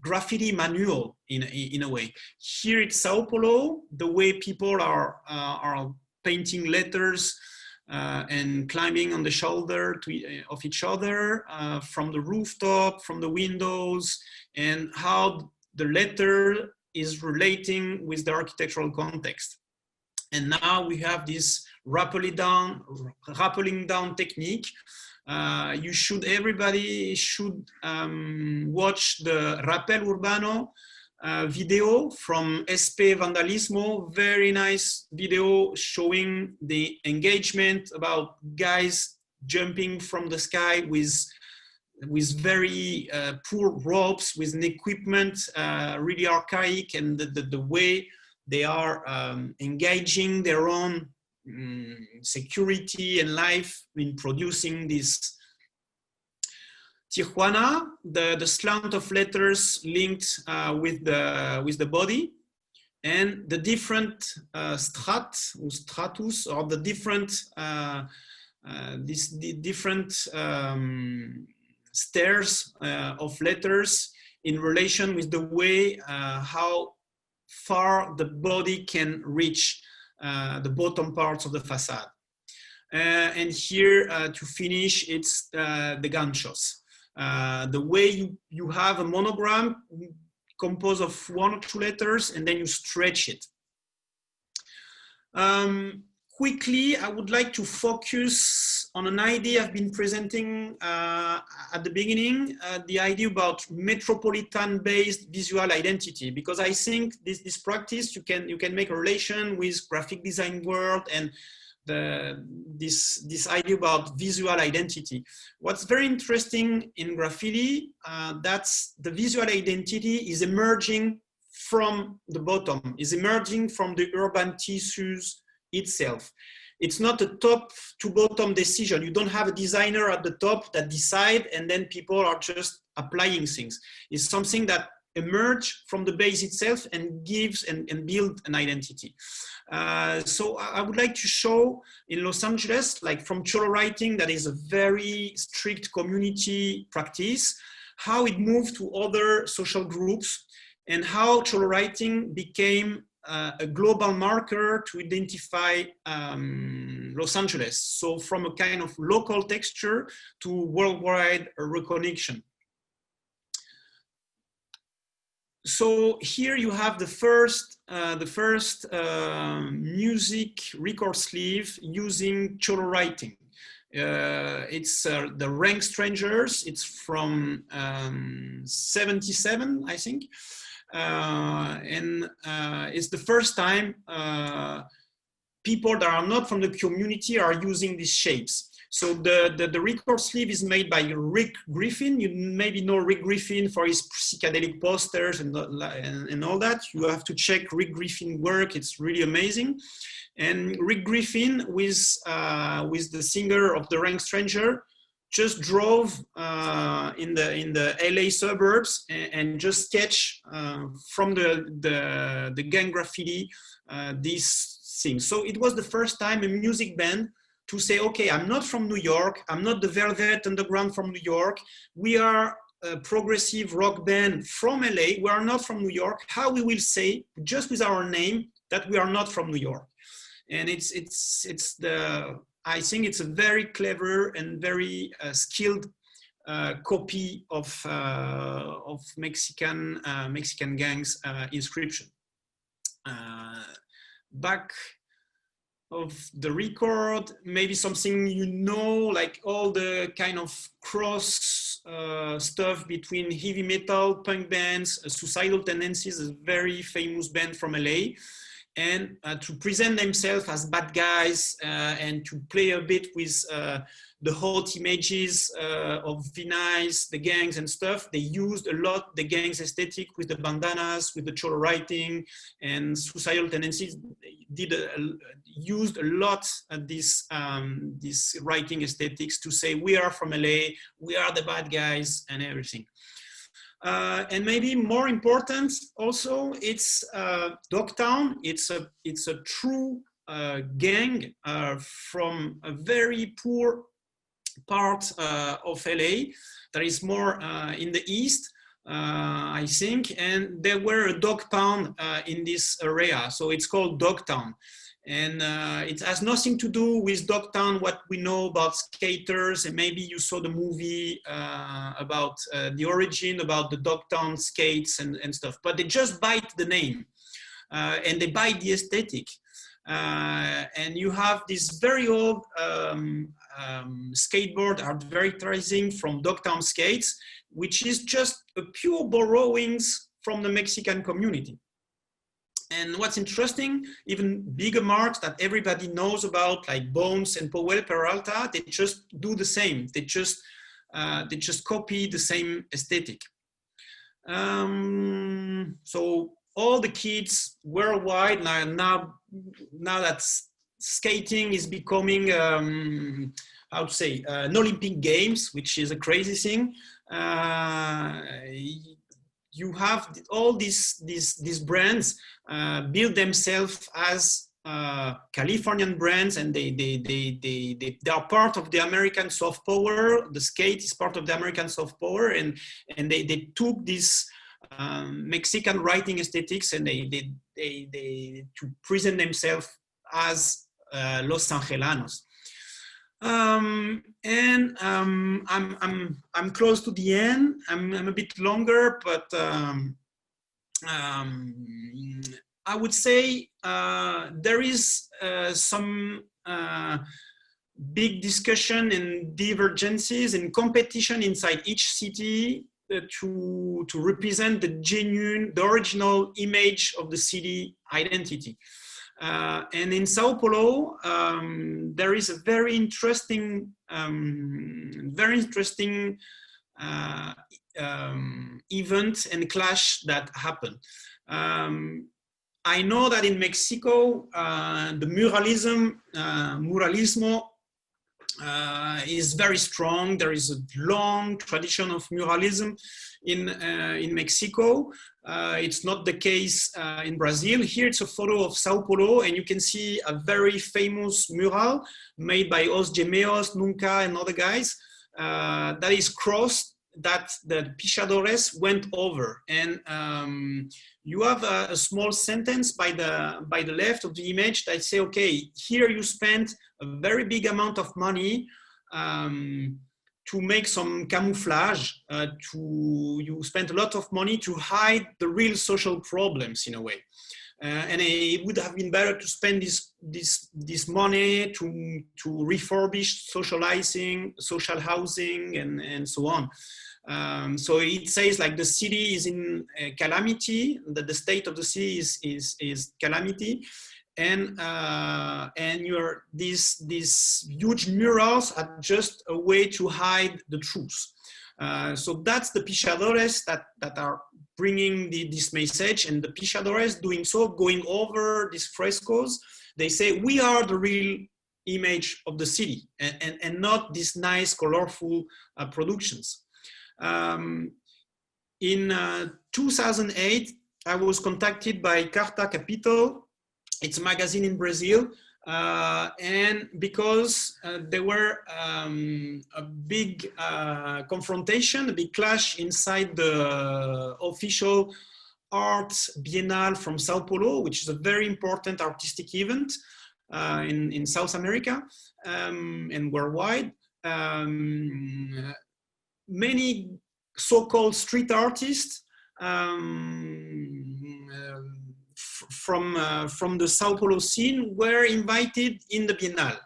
graffiti manual in a way. Here it's São Paulo, the way people are painting letters and climbing on the shoulder of each other from the rooftop, from the windows, and how the letter is relating with the architectural context. And now we have this rappelling down technique. Everybody should watch the Rappel Urbano video from SP Vandalismo. Very nice video showing the engagement about guys jumping from the sky with very poor ropes, with an equipment really archaic, and the way they are engaging their own security and life in producing this. Tijuana, the slant of letters linked with the body, and the different stratus, or the different different stairs of letters in relation with the way how far the body can reach the bottom parts of the facade. And here, to finish, it's the ganchos. The way you have a monogram composed of 1 or 2 letters, and then you stretch it. Quickly, I would like to focus on an idea I've been presenting at the beginning, the idea about metropolitan-based visual identity, because I think this practice, you can make a relation with graphic design world and this idea about visual identity. What's very interesting in graffiti, that's the visual identity is emerging from the bottom, is emerging from the urban tissues itself. It's not a top to bottom decision. You don't have a designer at the top that decide and then people are just applying things. It's something that emerge from the base itself and gives and build an identity. So I would like to show in Los Angeles, like from Cholo Writing, that is a very strict community practice, how it moved to other social groups and how Cholo Writing became a global marker to identify Los Angeles. So from a kind of local texture to worldwide recognition. So here you have the first music record sleeve using Cholo Writing. It's the Rank Strangers. It's from 77, I think. And it's the first time people that are not from the community are using these shapes. So the record sleeve is made by Rick Griffin. You maybe know Rick Griffin for his psychedelic posters and all that. You have to check Rick Griffin work. It's really amazing. And Rick Griffin with the singer of The Rank Stranger just drove in the LA suburbs and just sketch from the gang graffiti these things. So it was the first time a music band to say, okay, I'm not from New York. I'm not the Velvet Underground from New York. We are a progressive rock band from LA. We are not from New York. How we will say, just with our name, that we are not from New York. And I think it's a very clever and very skilled copy of Mexican gangs inscription. Back of the record, maybe something like all the kind of cross stuff between heavy metal, punk bands, Suicidal Tendencies, a very famous band from LA, and to present themselves as bad guys and to play a bit with the hot images of V-Nice, the gangs and stuff. They used a lot the gangs aesthetic with the bandanas, with the Cholo Writing, and Suicidal Tendencies used a lot this writing aesthetics to say we are from LA, we are the bad guys and everything. And maybe more important also, it's Dogtown. It's a true gang from a very poor part of LA that is more in the east, I think, and there were a dog pound in this area, so it's called Dogtown. And it has nothing to do with Dogtown, what we know about skaters, and maybe you saw the movie about the origin, about the Dogtown skates and stuff, but they just bite the name and they bite the aesthetic. and you have this very old skateboard advertising from Dogtown Skates, which is just a pure borrowings from the Mexican community. And what's interesting, even bigger marks that everybody knows about, like Bones and Powell Peralta, they just do the same. They just copy the same aesthetic. So all the kids worldwide now that skating is becoming, how to say, an Olympic Games, which is a crazy thing. You have all these brands build themselves as Californian brands, and they are part of the American soft power. The skate is part of the American soft power, and they took this Mexican writing aesthetics, and they to present themselves as Los Angelanos. I'm close to the end. I'm a bit longer, but I would say there is some big discussion and divergences and competition inside each city to represent the original image of the city identity. And in Sao Paulo, there is a very interesting event and clash that happened. I know that in Mexico, the muralismo is very strong. There is a long tradition of muralism in Mexico. It's not the case in Brazil. Here it's a photo of Sao Paulo, and you can see a very famous mural made by Os Gemeos, Nunca, and other guys that is crossed, that the pichadores went over. And you have a small sentence by the left of the image that say, okay, here you spent a very big amount of money to make some camouflage, you spent a lot of money to hide the real social problems in a way. And it would have been better to spend this money to refurbish social housing, and so on. So it says like the city is in calamity, that the state of the city is calamity, and these huge murals are just a way to hide the truth. So that's the pichadores that are bringing this message, and the pichadores doing so, going over these frescoes, they say we are the real image of the city, and not these nice colorful productions. In 2008, I was contacted by Carta Capital. It's a magazine in Brazil, and because there were a big confrontation, a big clash inside the official art biennale from Sao Paulo, which is a very important artistic event in South America and worldwide. Many so-called street artists from the Sao Paulo scene were invited in the Biennale.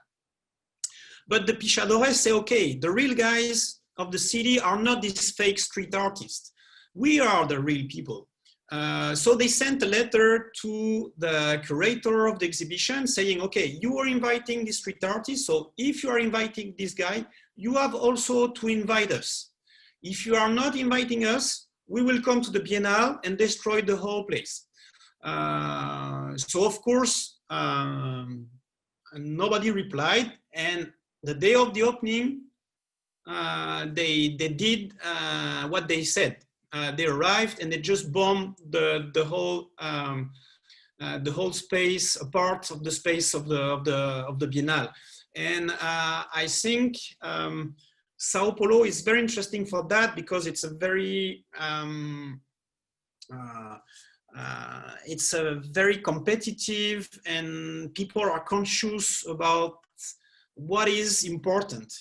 But the pichadores say, okay, the real guys of the city are not these fake street artists. We are the real people. So they sent a letter to the curator of the exhibition saying, okay, you are inviting the street artist, so if you are inviting this guy, you have also to invite us. If you are not inviting us, we will come to the Biennale and destroy the whole place. So of course, nobody replied, and the day of the opening, they did what they said. They arrived and they just bombed the whole space, a part of the space of the Biennale. And I think Sao Paulo is very interesting for that, because it's a very competitive, and people are conscious about what is important.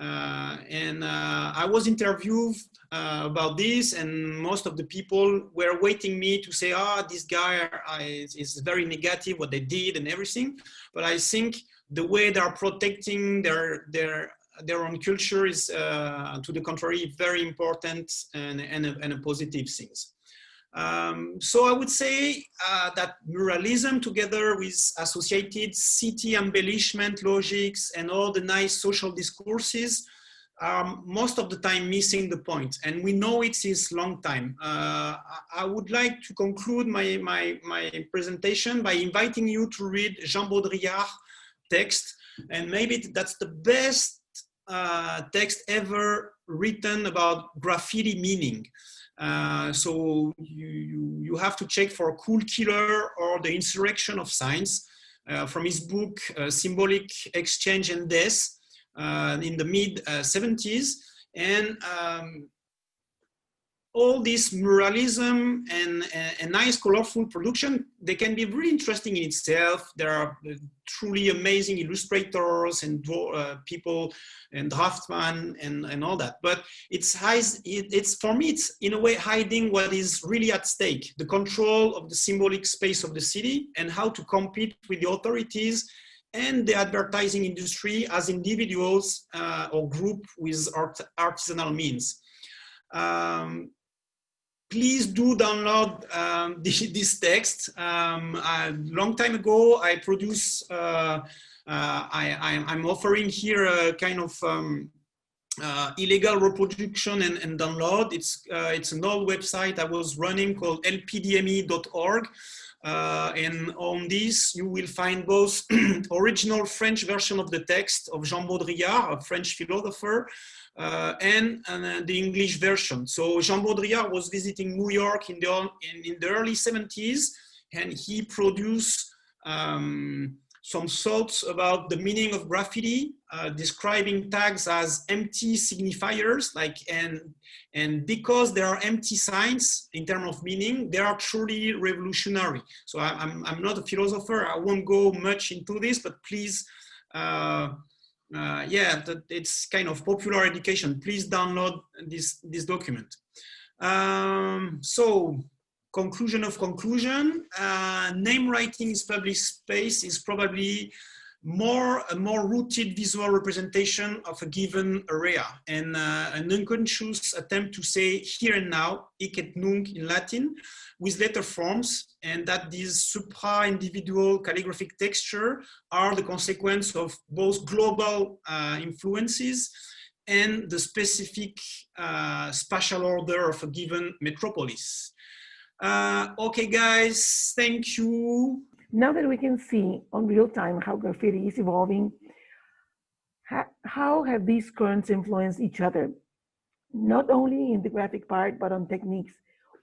I was interviewed about this, and most of the people were waiting me to say, this guy is very negative, what they did and everything. But I think the way they are protecting their own culture is, to the contrary, very important and a positive thing. So I would say that muralism, together with associated city embellishment logics and all the nice social discourses, are most of the time missing the point. And we know it since long time. I would like to conclude my presentation by inviting you to read Jean Baudrillard's text. And maybe that's the best text ever written about graffiti meaning. So you have to check for Cool Killer or The Insurrection of Signs from his book Symbolic Exchange and Death in the mid-70s. And all this muralism and nice colorful production, they can be really interesting in itself. There are truly amazing illustrators and people and draftsmen and all that. But it's for me, it's in a way hiding what is really at stake: the control of the symbolic space of the city and how to compete with the authorities and the advertising industry as individuals or group with artisanal means. Please do download this text. A long time ago, I produced, I'm offering here a kind of illegal reproduction and download. It's an old website I was running called lpdme.org. And on this, you will find both original French version of the text of Jean Baudrillard, a French philosopher, and the English version. So Jean Baudrillard was visiting New York in the early 70s, and he produced some thoughts about the meaning of graffiti, describing tags as empty signifiers, and because there are empty signs in terms of meaning, they are truly revolutionary. So I'm not a philosopher, I won't go much into this, but please, it's kind of popular education. Please download this document. So, conclusion of conclusion, name writing is public space is probably a more rooted visual representation of a given area, and an unconscious attempt to say here and now, hic et nunc in Latin, with letter forms, and that these supra-individual calligraphic texture are the consequence of both global influences and the specific spatial order of a given metropolis. Okay, guys, thank you.
Now that we can see on real time how graffiti is evolving, how have these currents influenced each other, not only in the graphic part, but on techniques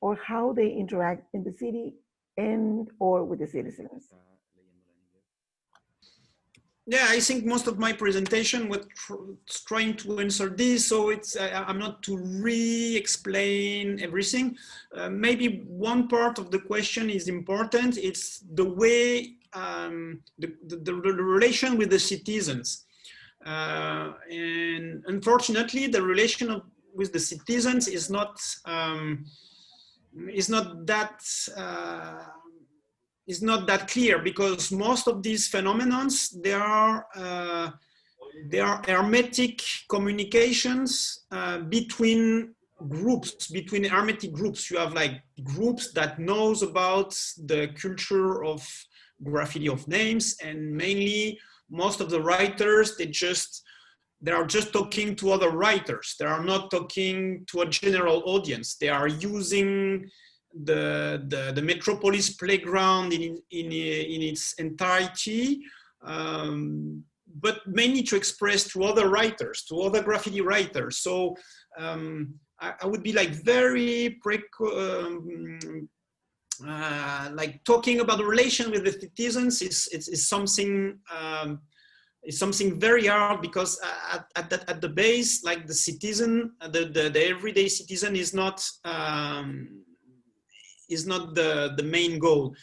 or how they interact in the city and or with the citizens?
Yeah, I think most of my presentation was trying to answer this, so I'm not to re-explain everything. Maybe one part of the question is important. It's the way, the relation with the citizens. And unfortunately, the relation with the citizens is not that clear, because most of these phenomena, they are hermetic communications between groups, between hermetic groups. You have like groups that knows about the culture of graffiti of names, and mainly most of the writers, they are just talking to other writers. They are not talking to a general audience. They are using the metropolis playground in its entirety, but mainly to express to other writers, to other graffiti writers. So I would be like very like talking about the relation with the citizens is something. It's something very hard, because at the base, like the citizen, the everyday citizen is not the main goal.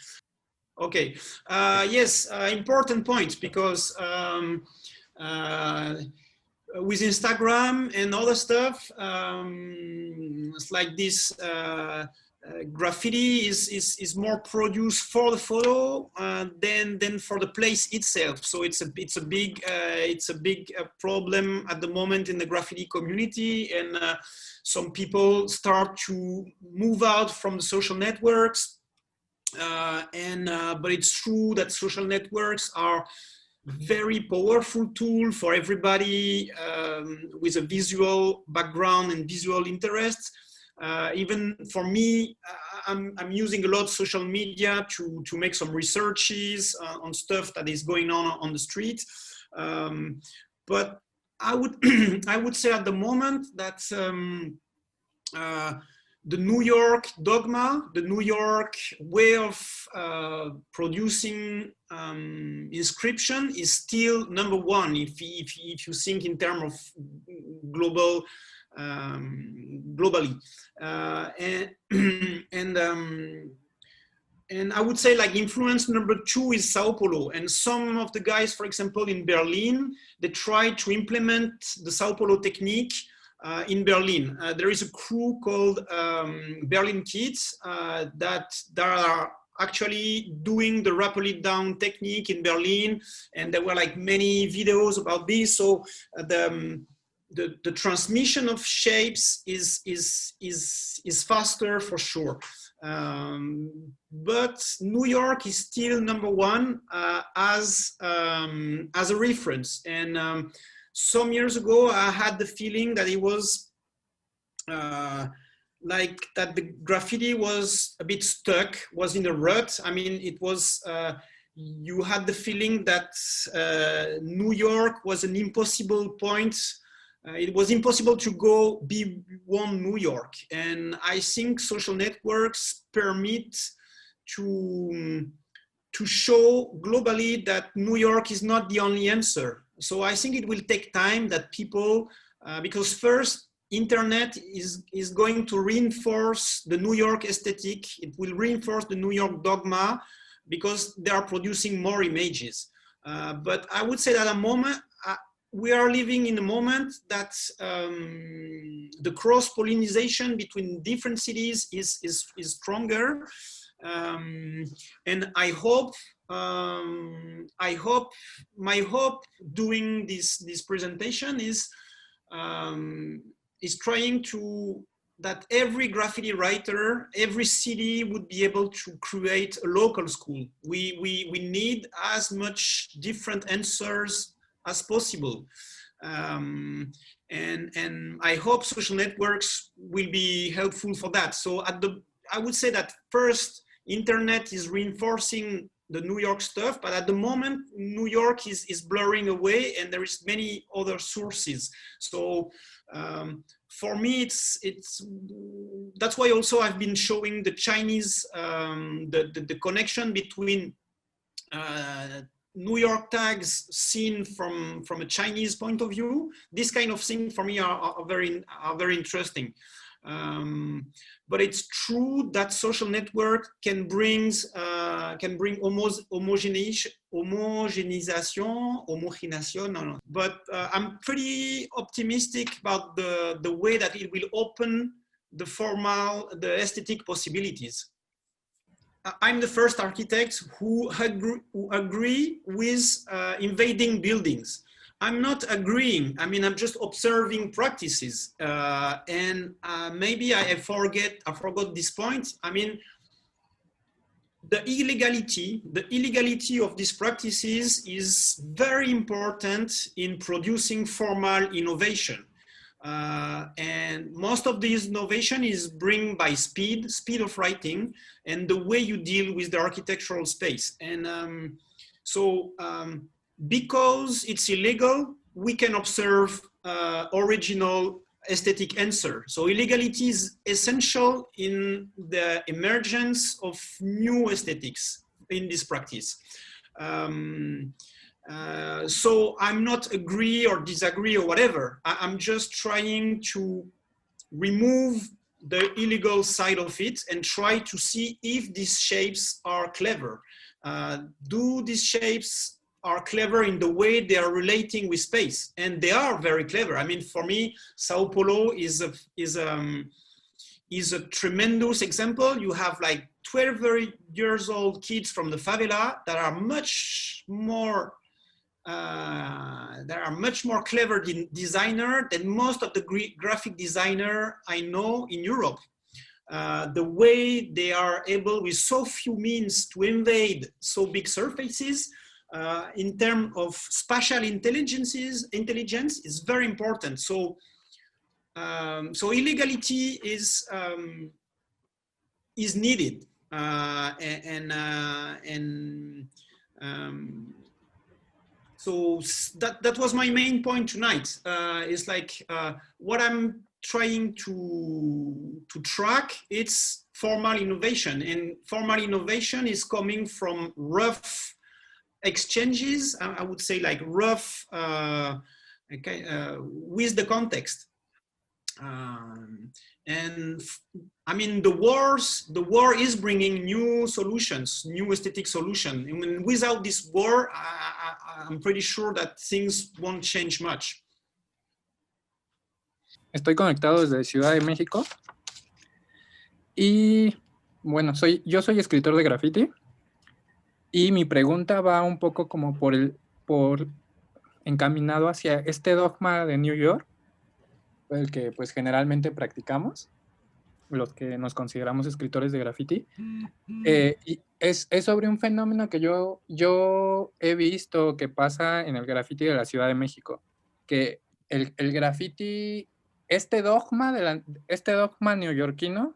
Okay, yes, important point, because with Instagram and other stuff, it's like this. Graffiti is more produced for the photo than for the place itself. So it's a big problem at the moment in the graffiti community, and some people start to move out from the social networks. But it's true that social networks are very powerful tool for everybody with a visual background and visual interests. Even for me, I'm using a lot of social media to make some researches on stuff that is going on the street. But I would I would say at the moment that the New York dogma, the New York way of producing inscription is still number one if you think in terms of globally. And I would say like influence number two is Sao Paulo. And some of the guys, for example, in Berlin, they try to implement the Sao Paulo technique in Berlin. There is a crew called Berlin Kids that are actually doing the rapidly down technique in Berlin. And there were like many videos about this. So the transmission of shapes is faster for sure. But New York is still number one as a reference. And some years ago, I had the feeling that it was like that the graffiti was a bit stuck, was in a rut. I mean, it was, you had the feeling that New York was an impossible point. It was impossible to go beyond New York. And I think social networks permit to show globally that New York is not the only answer. So I think it will take time that people, because first, internet is going to reinforce the New York aesthetic. It will reinforce the New York dogma because they are producing more images. But I would say that at a moment, we are living in a moment that the cross-pollination between different cities is stronger. And I hope my hope doing this presentation is trying to that every graffiti writer, every city would be able to create a local school. We need as much different answers as possible. And I hope social networks will be helpful for that. So I would say that first, internet is reinforcing the New York stuff, but at the moment, New York is blurring away and there is many other sources. So for me, that's why also I've been showing the Chinese, the connection between New York tags seen from a Chinese point of view. This kind of thing for me are very interesting. But it's true that social network can bring homogenization. No. But I'm pretty optimistic about the way that it will open the aesthetic possibilities. I'm the first architect who agree with invading buildings. I'm not agreeing. I mean, I'm just observing practices. And maybe I forgot this point. I mean, the illegality of these practices is very important in producing formal innovation. And most of this innovation is bring by speed of writing and the way you deal with the architectural space. And because it's illegal, we can observe original aesthetic answer. So illegality is essential in the emergence of new aesthetics in this practice. So I'm not agree or disagree or whatever. I'm just trying to remove the illegal side of it and try to see if these shapes are clever. Do these shapes are clever in the way they are relating with space, and they are very clever. I mean, for me, São Paulo is a tremendous example. You have like 12 years old kids from the favela that are much more clever designer than most of the graphic designer I know in Europe. The way they are able with so few means to invade so big surfaces in terms of spatial intelligence is very important. So illegality is needed, so that was my main point tonight. Is like what I'm trying to track. It's formal innovation, and formal innovation is coming from rough exchanges. I would say like rough with the context. And I mean, the war is bringing new solutions, new aesthetic solutions. I mean, without this war, I'm pretty sure that things won't change much.
Estoy conectado desde Ciudad de México y bueno, yo soy escritor de graffiti y mi pregunta va un poco como por encaminado hacia este dogma de New York, el que pues generalmente practicamos, los que nos consideramos escritores de graffiti, y es sobre un fenómeno que yo he visto que pasa en el graffiti de la Ciudad de México, que el graffiti, este dogma neoyorquino,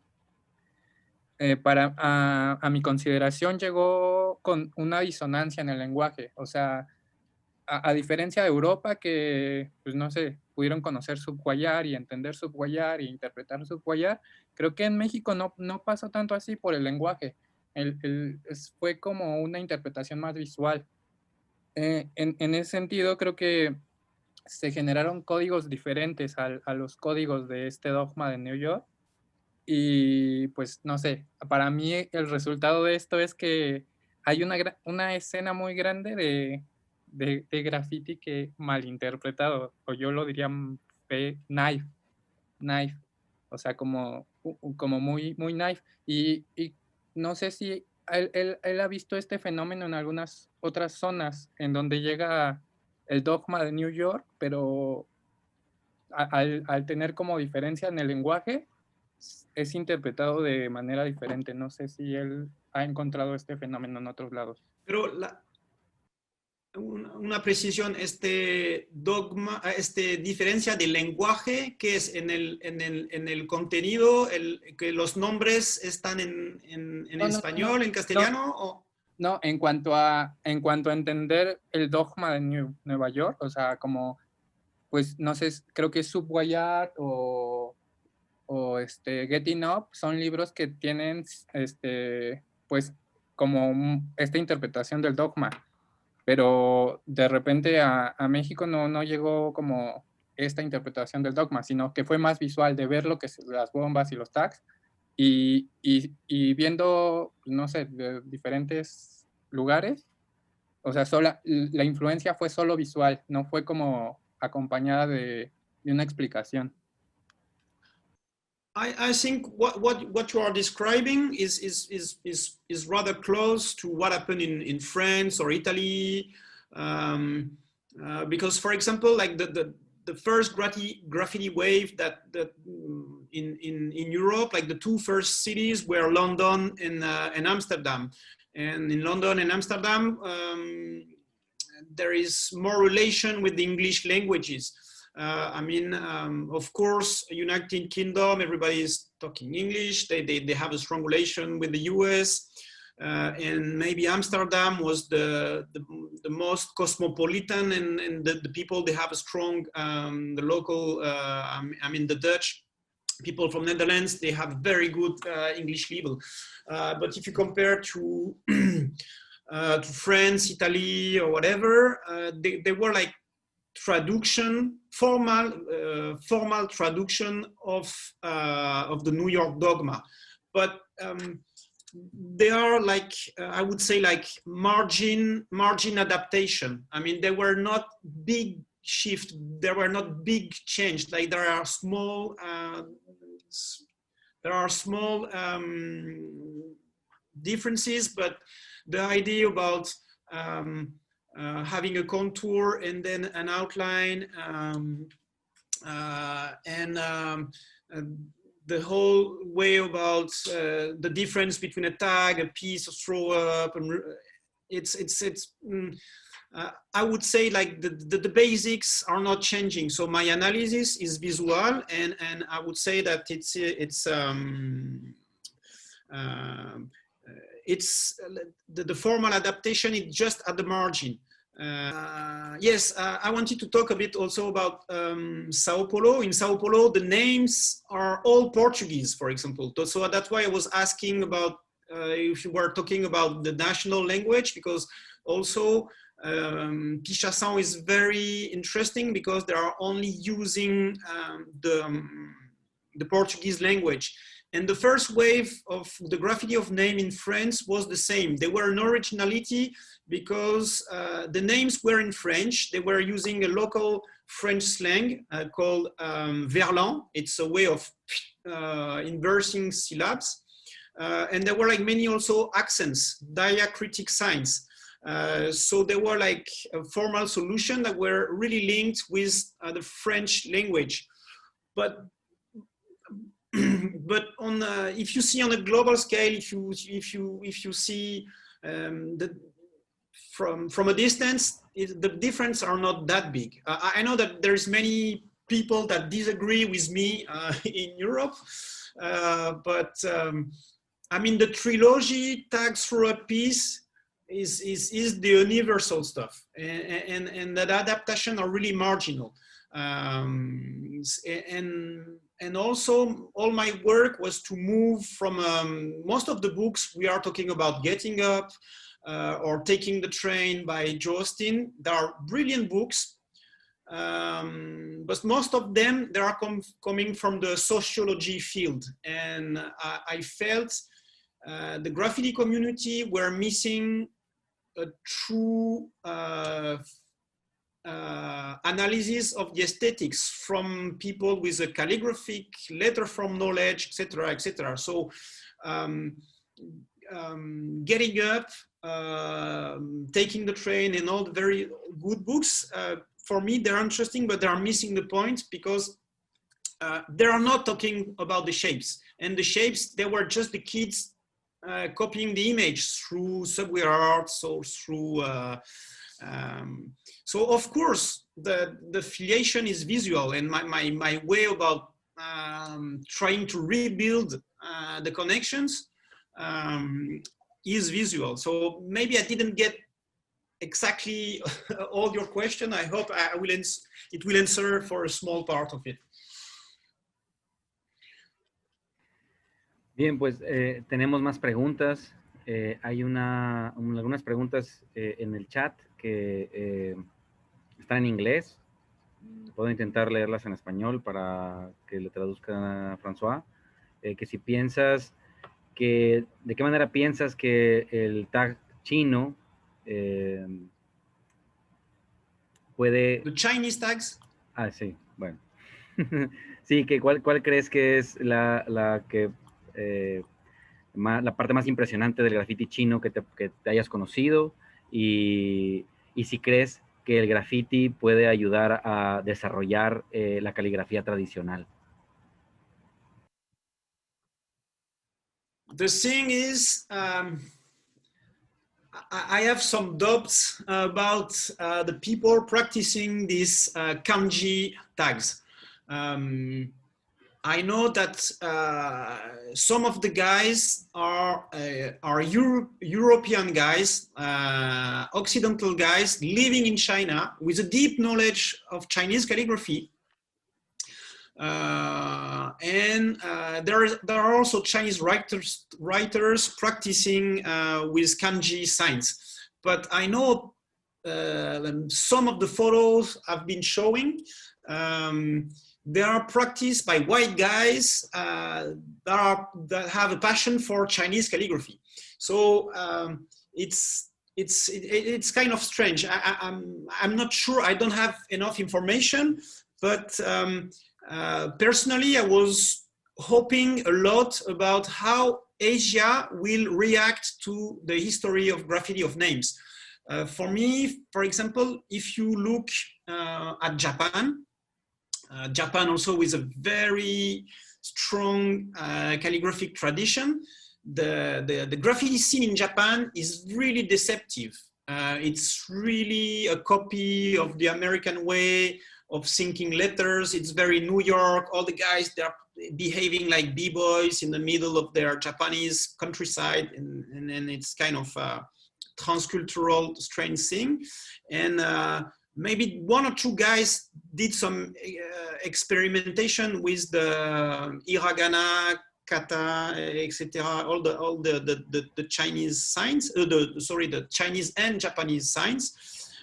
a mi consideración llegó con una disonancia en el lenguaje, o sea, a diferencia de Europa, que, pues no sé, pudieron conocer subguayar y entender subguayar y interpretar subguayar, creo que en México no pasó tanto así por el lenguaje. Fue como una interpretación más visual. En ese sentido, creo que se generaron códigos diferentes a los códigos de este dogma de New York. Y pues, no sé, para mí el resultado de esto es que hay una escena muy grande de graffiti que malinterpretado, o yo lo diría knife, o sea, como muy knife, y no sé si él ha visto este fenómeno en algunas otras zonas en donde llega el dogma de New York, pero al tener como diferencia en el lenguaje, es interpretado de manera diferente. No sé si él ha encontrado este fenómeno en otros lados.
Pero una precisión, dogma, diferencia de lenguaje, que es en el contenido, que los nombres están en español, en castellano, o...
No, en cuanto a entender el dogma de Nueva York, o sea, como, pues, no sé, creo que Subwayard o Getting Up son libros que tienen, pues, como esta interpretación del dogma, pero de repente a México no llegó como esta interpretación del dogma, sino que fue más visual, de ver lo que las bombas y los tags, y viendo, no sé, de diferentes lugares, o sea, la influencia fue solo visual, no fue como acompañada de una explicación.
I think what you are describing is rather close to what happened in France or Italy, because, for example, like the first graffiti wave that in Europe, like the two first cities were London and Amsterdam, and in London and Amsterdam there is more relation with the English languages. I mean, of course, United Kingdom, everybody is talking English. They have a strong relation with the US, and maybe Amsterdam was the most cosmopolitan, and the people, they have a strong, the local, I mean, the Dutch people from Netherlands, they have very good English level. But if you compare to France, Italy, or whatever, they were like formal traduction of the New York dogma. But they are like, I would say like margin adaptation. I mean, they were not big shift, there were not big change, like there are small differences, but the idea about having a contour and then an outline, the whole way about the difference between a tag, a piece, a throw up, and I would say like the basics are not changing. So my analysis is visual, and I would say that it's the formal adaptation is just at the margin. Yes, I wanted to talk a bit also about São Paulo. In São Paulo, the names are all Portuguese, for example. So that's why I was asking about if you were talking about the national language, because also Pichação is very interesting because they are only using the Portuguese language. And the first wave of the graffiti of name in France was the same. They were an originality because the names were in French. They were using a local French slang called verlan. It's a way of inversing syllabs. And there were like many also accents, diacritic signs. So they were like a formal solution that were really linked with the French language. But on if you see on a global scale, if you see from a distance, the difference are not that big. I know that there's many people that disagree with me in Europe, but I mean the trilogy tags for a piece is the universal stuff, and that adaptation are really marginal. And also all my work was to move from most of the books we are talking about getting up or taking the train by Joe Austin. They are brilliant books, but most of them they are coming from the sociology field, and I felt the graffiti community were missing a true analysis of the aesthetics from people with a calligraphic letter from knowledge, etc., etc. So getting up, taking the train, and all the very good books, for me they're interesting, but they are missing the point because they are not talking about the shapes, and the shapes, they were just the kids copying the image through Subway Arts or through so of course the affiliation is visual, and my way about trying to rebuild the connections is visual. So maybe I didn't get exactly all your question. I hope it will answer for a small part of it.
Bien, pues tenemos más preguntas. Hay algunas preguntas en el chat que están en inglés. Puedo intentar leerlas en español para que le traduzca a François. Que si piensas que, ¿de qué manera piensas que el tag chino puede...
The Chinese tags?
Ah, sí, bueno. Sí, que ¿cuál crees que es la parte más impresionante del graffiti chino que te hayas conocido, y si crees que el graffiti puede ayudar a desarrollar la caligrafía tradicional?
The thing is, I have some doubts about the people practicing these kanji tags. I know that some of the guys are European guys, Occidental guys living in China with a deep knowledge of Chinese calligraphy. And there are also Chinese writers practicing with kanji signs. But I know some of the photos I've been showing, they are practiced by white guys that have a passion for Chinese calligraphy. So it's kind of strange. I'm not sure. I don't have enough information, but personally, I was hoping a lot about how Asia will react to the history of graffiti of names. For me, for example, if you look at Japan, Japan also with a very strong calligraphic tradition, the graffiti scene in Japan is really deceptive. It's really a copy of the American way of thinking letters. It's very New York. All the guys, they're behaving like b-boys in the middle of their Japanese countryside, and it's kind of a transcultural strange thing. And maybe one or two guys did some experimentation with the hiragana, kata, etc. All the Chinese signs. The Chinese and Japanese signs.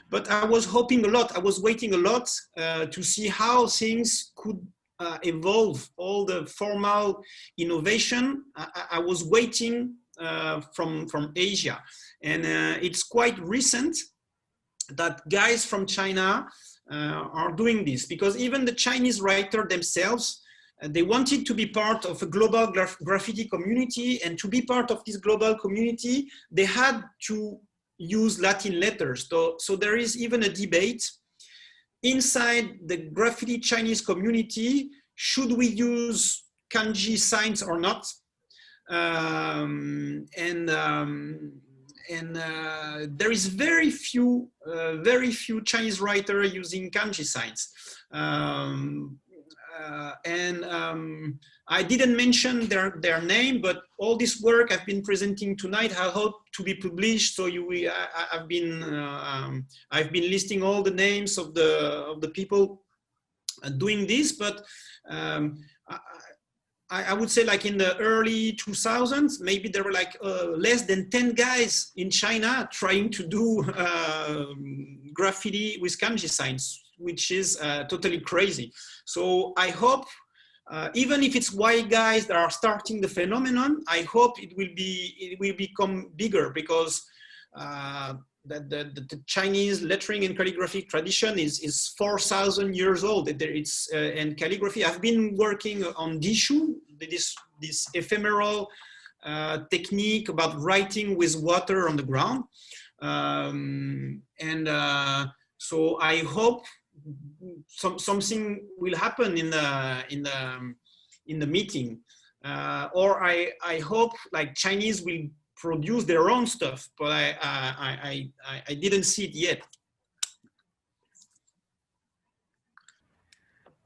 But I was hoping a lot. I was waiting a lot to see how things could evolve. All the formal innovation I was waiting from Asia, and it's quite recent that guys from China are doing this, because even the Chinese writer themselves, they wanted to be part of a global graffiti community, and to be part of this global community, they had to use Latin letters. So there is even a debate inside the graffiti Chinese community, should we use kanji signs or not? There is very few Chinese writers using kanji signs. I didn't mention their name, but all this work I've been presenting tonight, I hope to be published. So I've been listing all the names of the people doing this, but I would say, like in the early 2000s, maybe there were like less than 10 guys in China trying to do graffiti with kanji signs, which is totally crazy. So I hope, even if it's white guys that are starting the phenomenon, I hope it will become bigger, because the Chinese lettering and calligraphy tradition is 4,000 years old. And calligraphy, I've been working on dishu, this ephemeral technique about writing with water on the ground. So I hope something will happen in the meeting, or I hope like Chinese will produce their own stuff, but I didn't see it yet.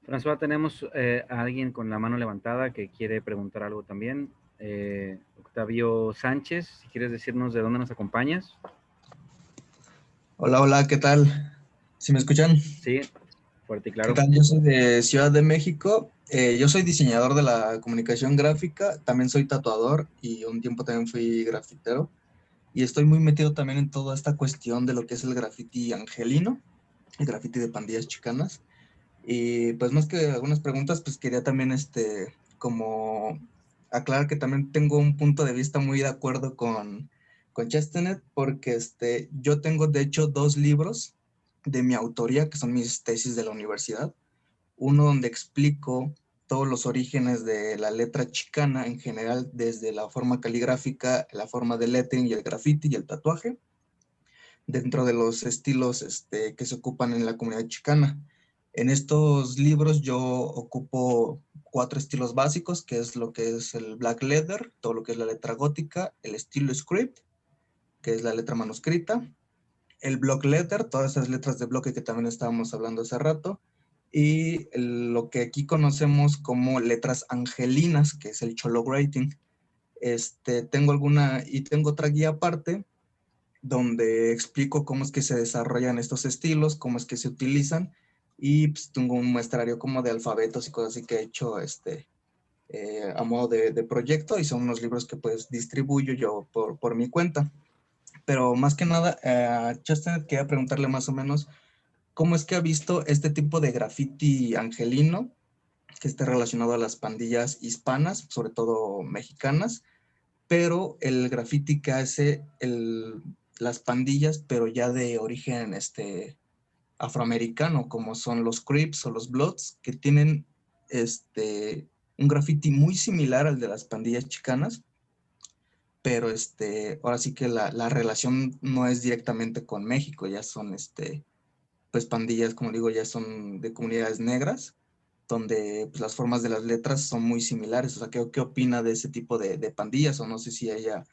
François, tenemos a alguien con la mano levantada que quiere preguntar algo también. Octavio Sánchez, si quieres decirnos de dónde nos acompañas.
Hola, hola, ¿qué tal? ¿Sí me escuchan?
Sí, fuerte y claro.
¿Qué tal? Yo soy de Ciudad de México. Yo soy diseñador de la comunicación gráfica, también soy tatuador y un tiempo también fui grafitero. Y estoy muy metido también en toda esta cuestión de lo que es el grafiti angelino, el grafiti de pandillas chicanas. Y pues más que algunas preguntas, pues quería también como aclarar que también tengo un punto de vista muy de acuerdo con Chastanet, porque yo tengo de hecho 2 libros de mi autoría, que son mis tesis de la universidad. Uno donde explico todos los orígenes de la letra chicana en general, desde la forma caligráfica, la forma de lettering y el graffiti y el tatuaje, dentro de los estilos que se ocupan en la comunidad chicana. En estos libros yo ocupo 4 estilos básicos, que es lo que es el black letter, todo lo que es la letra gótica, el estilo script, que es la letra manuscrita, el block letter, todas esas letras de bloque que también estábamos hablando hace rato, y lo que aquí conocemos como letras angelinas, que es el Cholo Writing. Tengo otra guía aparte, donde explico cómo es que se desarrollan estos estilos, cómo es que se utilizan, y pues tengo un muestrario como de alfabetos y cosas así que he hecho a modo de proyecto, y son unos libros que pues distribuyo yo por mi cuenta. Pero más que nada, Chastanet, quería preguntarle más o menos cómo es que ha visto este tipo de graffiti angelino que esté relacionado a las pandillas hispanas, sobre todo mexicanas, pero el graffiti que hace las pandillas, pero ya de origen afroamericano, como son los Crips o los Bloods, que tienen un graffiti muy similar al de las pandillas chicanas, pero ahora sí que la relación no es directamente con México, ya son pues pandillas, como digo, ya son de comunidades negras, donde pues, las formas de las letras son muy similares. O sea, ¿qué opina de ese tipo de pandillas? O no sé si haya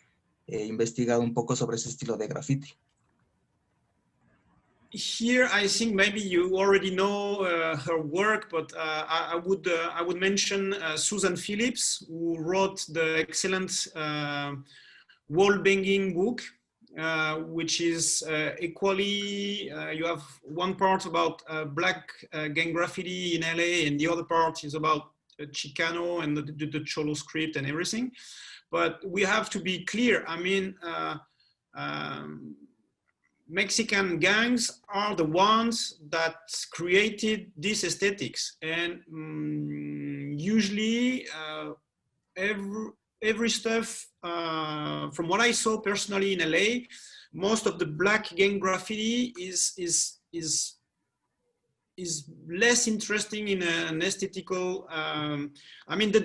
investigado un poco sobre ese estilo de graffiti.
Here, I think maybe you already know her work, but I would mention Susan Phillips, who wrote the excellent wall banging book, which is equally, you have one part about black gang graffiti in LA, and the other part is about Chicano and the Cholo script and everything. But we have to be clear. I mean, Mexican gangs are the ones that created these aesthetics, and usually every stuff, from what I saw personally in LA, most of the black gang graffiti is less interesting in an aesthetical. I mean, the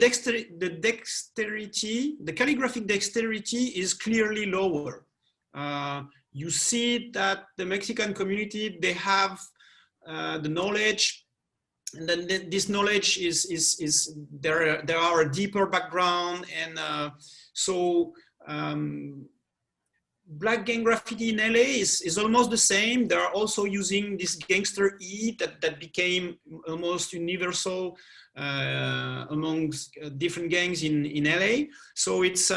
dexterity, the calligraphic dexterity is clearly lower. You see that the Mexican community, they have the knowledge, and then this knowledge is there are a deeper background, and so black gang graffiti in LA is almost the same. They are also using this gangster E that became almost universal amongst different gangs in LA. So it's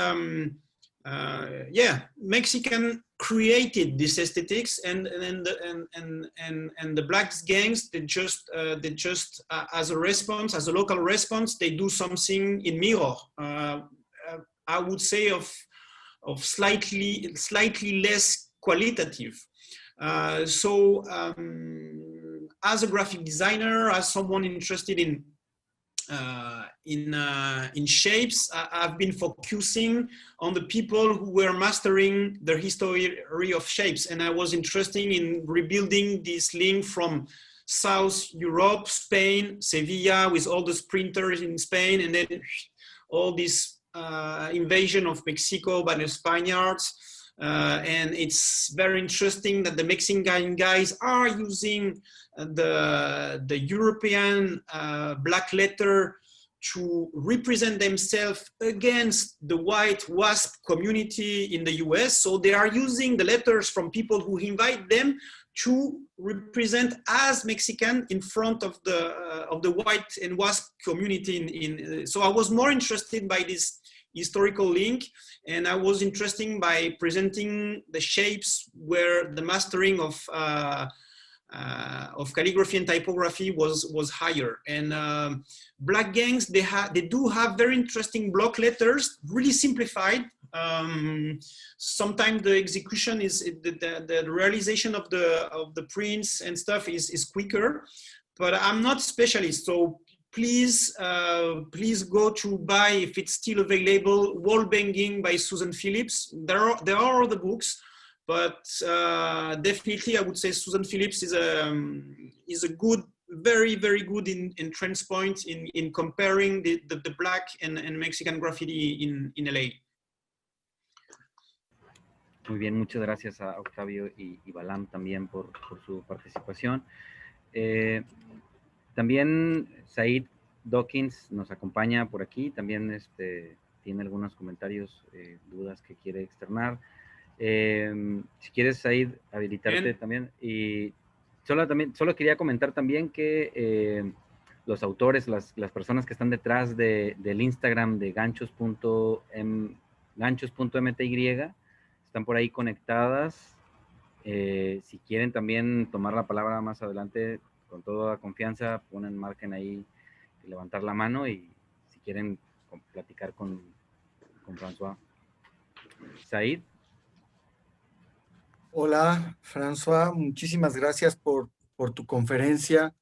yeah, Mexican created this aesthetics, and the black gangs, they just as a response, as a local response, they do something in mirror. I would say of slightly less qualitative. So as a graphic designer, as someone interested in shapes, I've been focusing on the people who were mastering the history of shapes, and I was interested in rebuilding this link from South Europe, Spain, Sevilla, with all the sprinters in Spain, and then all this invasion of Mexico by the Spaniards. And it's very interesting that the Mexican guys are using the European black letter to represent themselves against the white WASP community in the US. So they are using the letters from people who invite them to represent as Mexican in front of the white and WASP community. So I was more interested by this historical link, and I was interested by presenting the shapes where the mastering of calligraphy and typography was higher. And black gangs, they do have very interesting block letters, really simplified. Sometimes the execution is the realization of the prints and stuff is quicker, but I'm not specialist, so please go to buy, if it's still available, Wall Banging by Susan Phillips. There are other books, but definitely I would say Susan Phillips is a good, very, very good entrance point in comparing the black and Mexican graffiti in LA.
Muy bien, muchas gracias a Octavio y Balam también por su participación. También Said Dawkins nos acompaña por aquí, también tiene algunos comentarios, dudas que quiere externar. Si quieres, Said, habilitarte bien. También. Y solo quería comentar también que los autores, las personas que están detrás del Instagram de ganchos.mty, están por ahí conectadas. Si quieren también tomar la palabra más adelante, con toda confianza, marquen ahí, levantar la mano, y si quieren platicar con François. Said.
Hola, François, muchísimas gracias por tu conferencia.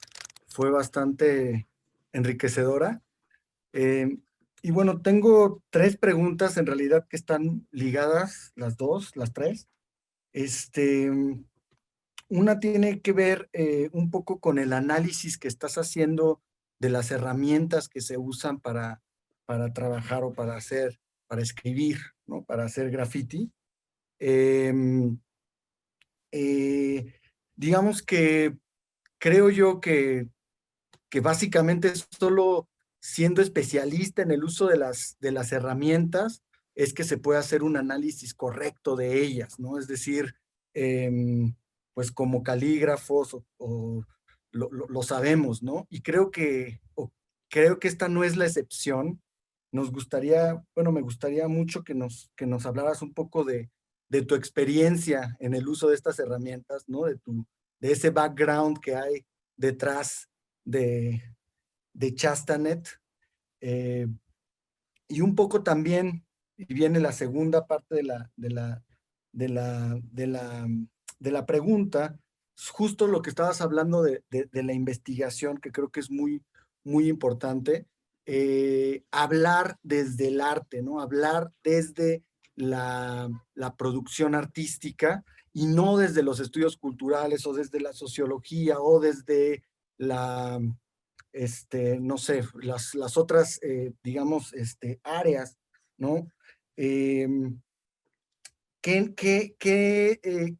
Fue bastante enriquecedora. Y bueno, tengo 3 preguntas en realidad que están ligadas, las tres. Una tiene que ver un poco con el análisis que estás haciendo de las herramientas que se usan para trabajar o para escribir, ¿no? Para hacer graffiti. Digamos que creo yo que básicamente solo siendo especialista en el uso de las herramientas es que se puede hacer un análisis correcto de ellas, ¿no? Es decir, pues como calígrafos lo sabemos, ¿no? Y creo que esta no es la excepción. Me gustaría mucho que nos hablaras un poco de tu experiencia en el uso de estas herramientas, ¿no? De ese background que hay detrás de Chastanet. Y un poco también, y viene la segunda parte de la pregunta, justo lo que estabas hablando de la investigación, que creo que es muy, muy importante, hablar desde el arte, ¿no? Hablar desde la producción artística y no desde los estudios culturales o desde la sociología o desde no sé, las otras, digamos, áreas, ¿no? ¿Qué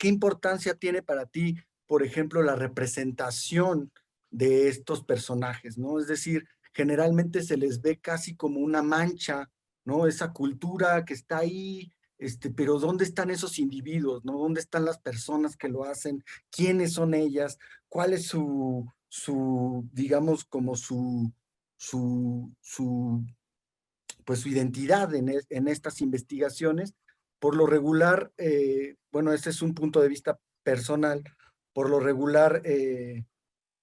importancia tiene para ti, por ejemplo, la representación de estos personajes, ¿no? Es decir, generalmente se les ve casi como una mancha, ¿no? Esa cultura que está ahí, pero ¿dónde están esos individuos, ¿no? ¿Dónde están las personas que lo hacen? ¿Quiénes son ellas? ¿Cuál es digamos, como pues su identidad en estas investigaciones? Por lo regular, bueno, ese es un punto de vista personal, por lo regular,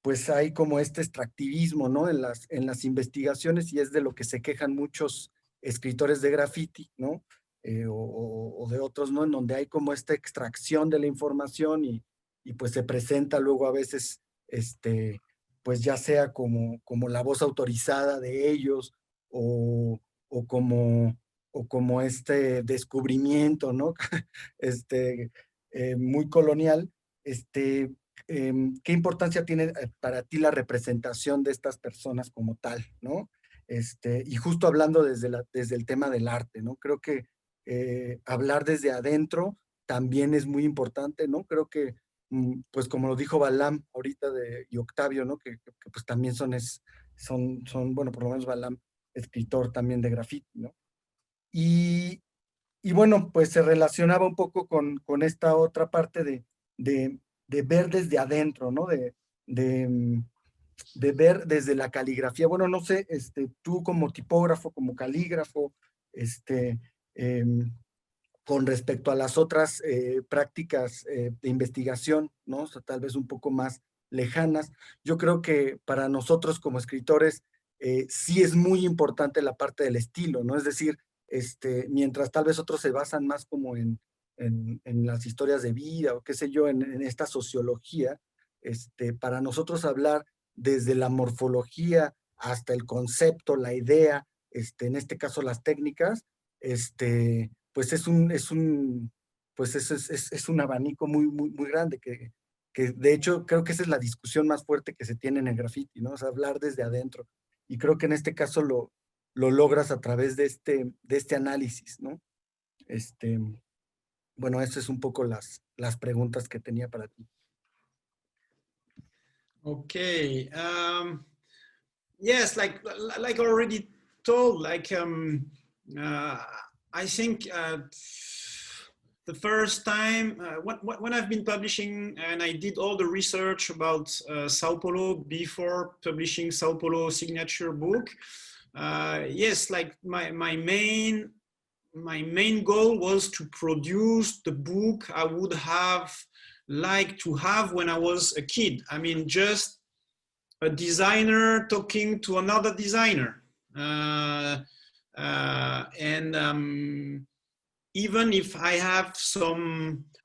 pues hay como este extractivismo, ¿no? En las investigaciones, y es de lo que se quejan muchos escritores de graffiti, ¿no? O de otros, ¿no? En donde hay como esta extracción de la información y pues se presenta luego a veces, pues ya sea como la voz autorizada de ellos o como este descubrimiento, ¿no? Muy colonial. ¿Qué importancia tiene para ti la representación de estas personas como tal, ¿no? Y justo hablando desde el tema del arte, ¿no? Creo que hablar desde adentro también es muy importante, ¿no? Creo que, pues como lo dijo Balam ahorita y Octavio, ¿no? Que pues también son, bueno, por lo menos Balam, escritor también de grafiti, ¿no? Y bueno, pues se relacionaba un poco con esta otra parte de ver desde adentro, ¿no? De ver desde la caligrafía. Bueno, no sé, tú como tipógrafo, como calígrafo, con respecto a las otras prácticas de investigación, ¿no? O sea, tal vez un poco más lejanas. Yo creo que para nosotros como escritores sí es muy importante la parte del estilo, ¿no? Es decir, mientras tal vez otros se basan más como en las historias de vida o qué sé yo, en esta sociología, para nosotros hablar desde la morfología hasta el concepto, la idea, en este caso las técnicas, pues es un abanico muy, muy, muy grande que de hecho creo que esa es la discusión más fuerte que se tiene en el graffiti, ¿no? O sea, hablar desde adentro. Y creo que en este caso lo logras a través de este análisis, ¿no? Bueno, eso es un poco las preguntas que tenía para ti.
Okay. Yes, like already told, I think the first time when I've been publishing, and I did all the research about São Paulo before publishing São Paulo signature book. Yes, like my main goal was to produce the book I would have liked to have when I was a kid. I mean, just a designer talking to another designer. Even if I have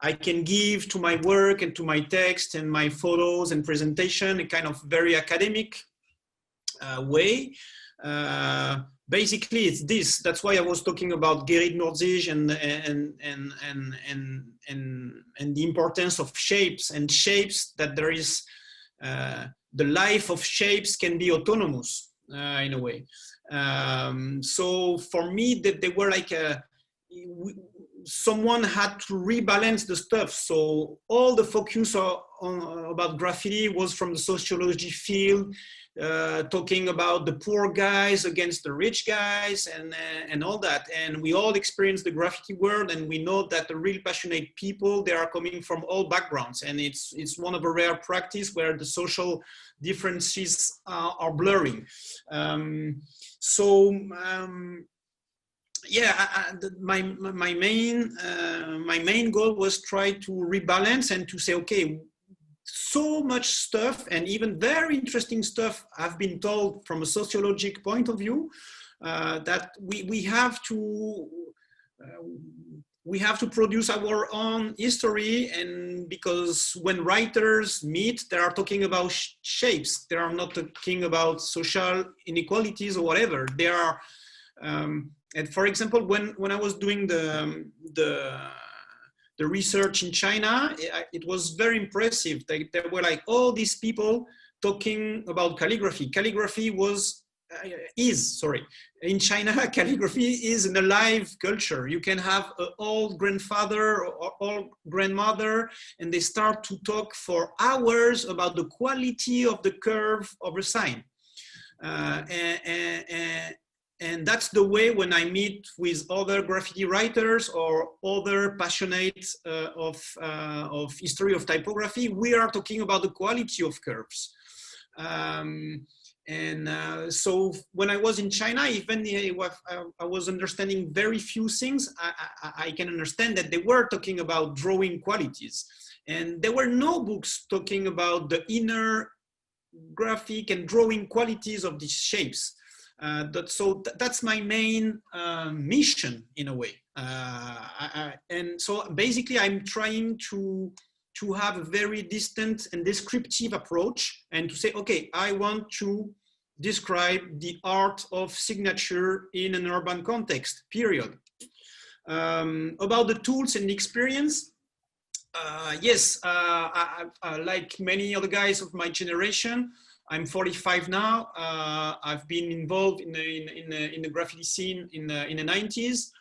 I can give to my work and to my text and my photos and presentation a kind of very academic way. basically it's this. That's why I was talking about Gerrit Nordzik and the importance of shapes, and shapes, that there is the life of shapes can be autonomous in a way. So for me, that they were like someone had to rebalance the stuff. So all the focus about graffiti was from the sociology field, talking about the poor guys against the rich guys and all that. And we all experience the graffiti world, and we know that the real passionate people, they are coming from all backgrounds. And it's one of a rare practice where the social differences are blurring. Yeah, my main goal was try to rebalance and to say, okay, so much stuff, and even very interesting stuff, have been told from a sociological point of view, that we have to produce our own history. And because when writers meet, they are talking about shapes. They are not talking about social inequalities or whatever. They are, and for example, when I was doing the research in China, it was very impressive. There were like all these people talking about calligraphy. Calligraphy in China, calligraphy is an alive culture. You can have an old grandfather or old grandmother, and they start to talk for hours about the quality of the curve of a sign. And that's the way when I meet with other graffiti writers or other passionate of history of typography, we are talking about the quality of curves. So when I was in China, even I was understanding very few things. I can understand that they were talking about drawing qualities, and there were no books talking about the inner graphic and drawing qualities of these shapes. That's my main mission in a way. And so basically I'm trying to have a very distant and descriptive approach, and to say, okay, I want to describe the art of signature in an urban context, period. About the tools and the experience, yes, like many other guys of my generation, I'm 45 now. I've been involved in the graffiti scene in the 90s.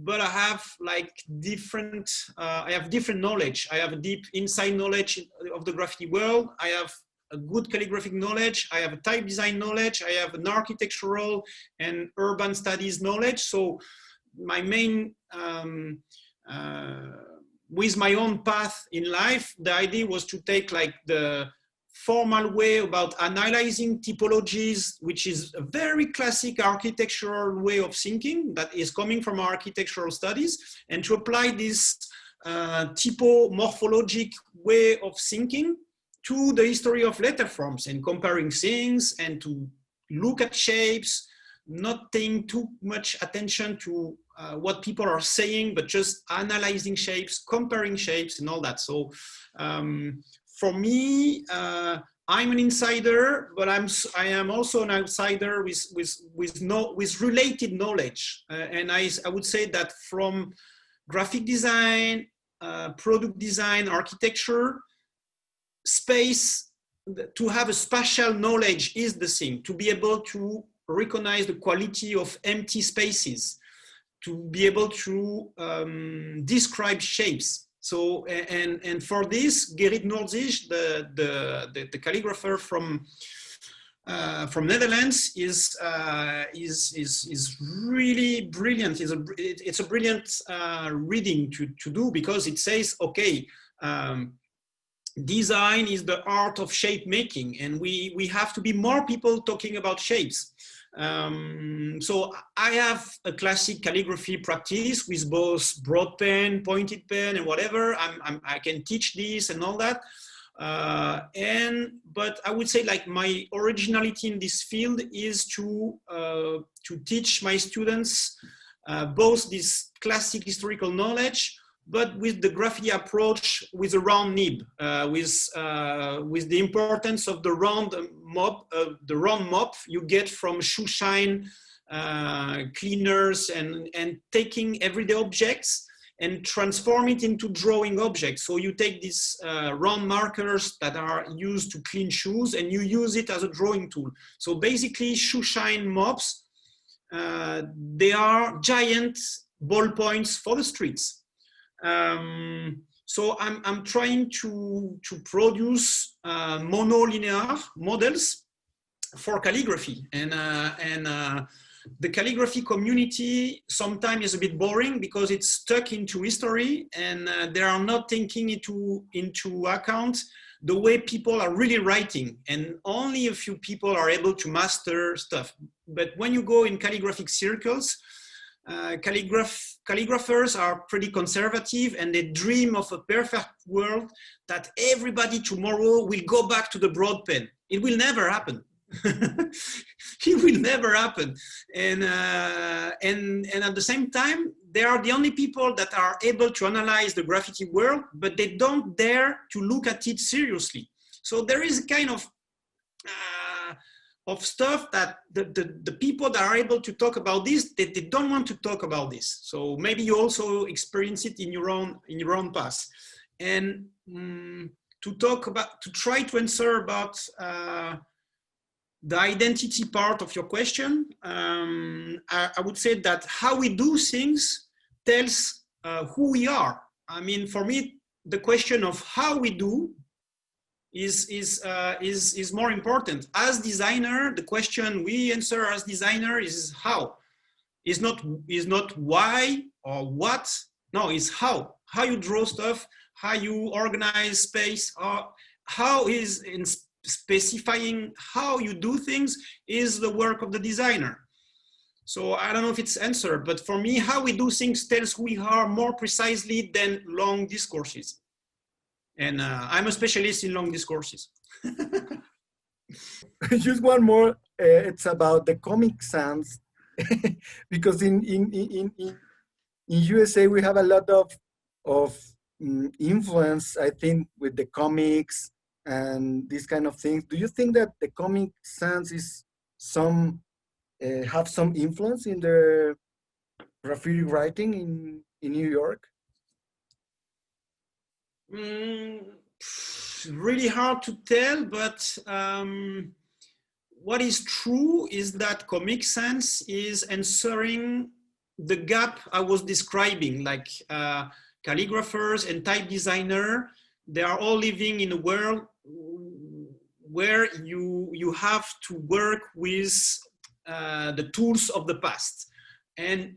But I have like different knowledge. I have a deep inside knowledge of the graffiti world. I have a good calligraphic knowledge. I have a type design knowledge. I have an architectural and urban studies knowledge. So my main, with my own path in life, the idea was to take like the formal way about analyzing typologies, which is a very classic architectural way of thinking that is coming from architectural studies, and to apply this typomorphologic way of thinking to the history of letter forms, and comparing things, and to look at shapes, not paying too much attention to what people are saying, but just analyzing shapes, comparing shapes and all that. So for me, I'm an insider, but I am also an outsider with related knowledge. And I would say that from graphic design, product design, architecture, space, to have a spatial knowledge is the thing. To be able to recognize the quality of empty spaces, to be able to describe shapes. So, and for this, Gerrit Nordzik, the calligrapher from Netherlands, is really brilliant. It's a brilliant reading to do, because it says, okay, design is the art of shape making, and we have to be more people talking about shapes. So I have a classic calligraphy practice with both broad pen, pointed pen, and whatever. I can teach this and all that. But I would say like my originality in this field is to teach my students both this classic historical knowledge, but with the graffiti approach with a round nib, with the importance of the round mop, the round mop you get from shoe shine cleaners, and taking everyday objects and transform it into drawing objects. So you take these round markers that are used to clean shoes and you use it as a drawing tool. So basically shoe shine mops, they are giant ballpoints for the streets. So I'm trying to produce monolinear models for calligraphy, and the calligraphy community sometimes is a bit boring because it's stuck into history, and they are not taking into account the way people are really writing, and only a few people are able to master stuff. But when you go in calligraphic circles, calligraphers are pretty conservative, and they dream of a perfect world that everybody tomorrow will go back to the broad pen. It will never happen. It will never happen. And at the same time, they are the only people that are able to analyze the graffiti world, but they don't dare to look at it seriously. So there is a kind of stuff that the people that are able to talk about this, they don't want to talk about this. So maybe you also experience it in your own past. And to try to answer about the identity part of your question, I would say that how we do things tells who we are. I mean, for me, the question of how we do is more important. As designer, the question we answer as designer is how. Is not why or what. No, it's how. How you draw stuff, how you organize space, how is in specifying how you do things is the work of the designer. So I don't know if it's answered, but for me, how we do things tells who we are more precisely than long discourses. And I'm a specialist in long discourses.
Just one more. It's about the Comic Sans, because in USA we have a lot of influence, I think, with the comics and these kind of things. Do you think that the Comic Sans is have some influence in the graffiti writing in New York?
Really hard to tell, but what is true is that Comic Sans is answering the gap I was describing, like calligraphers and type designer. They are all living in a world where you have to work with the tools of the past, and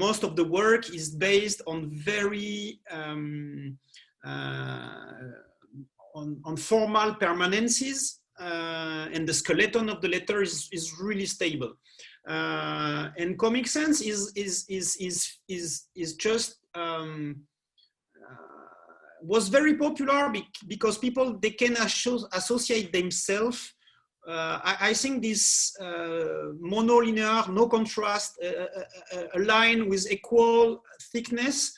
most of the work is based on very on formal permanences, and the skeleton of the letter is really stable. And Comic Sans is just was very popular because people, they can associate themselves. I think this monolinear, no contrast, a line with equal thickness,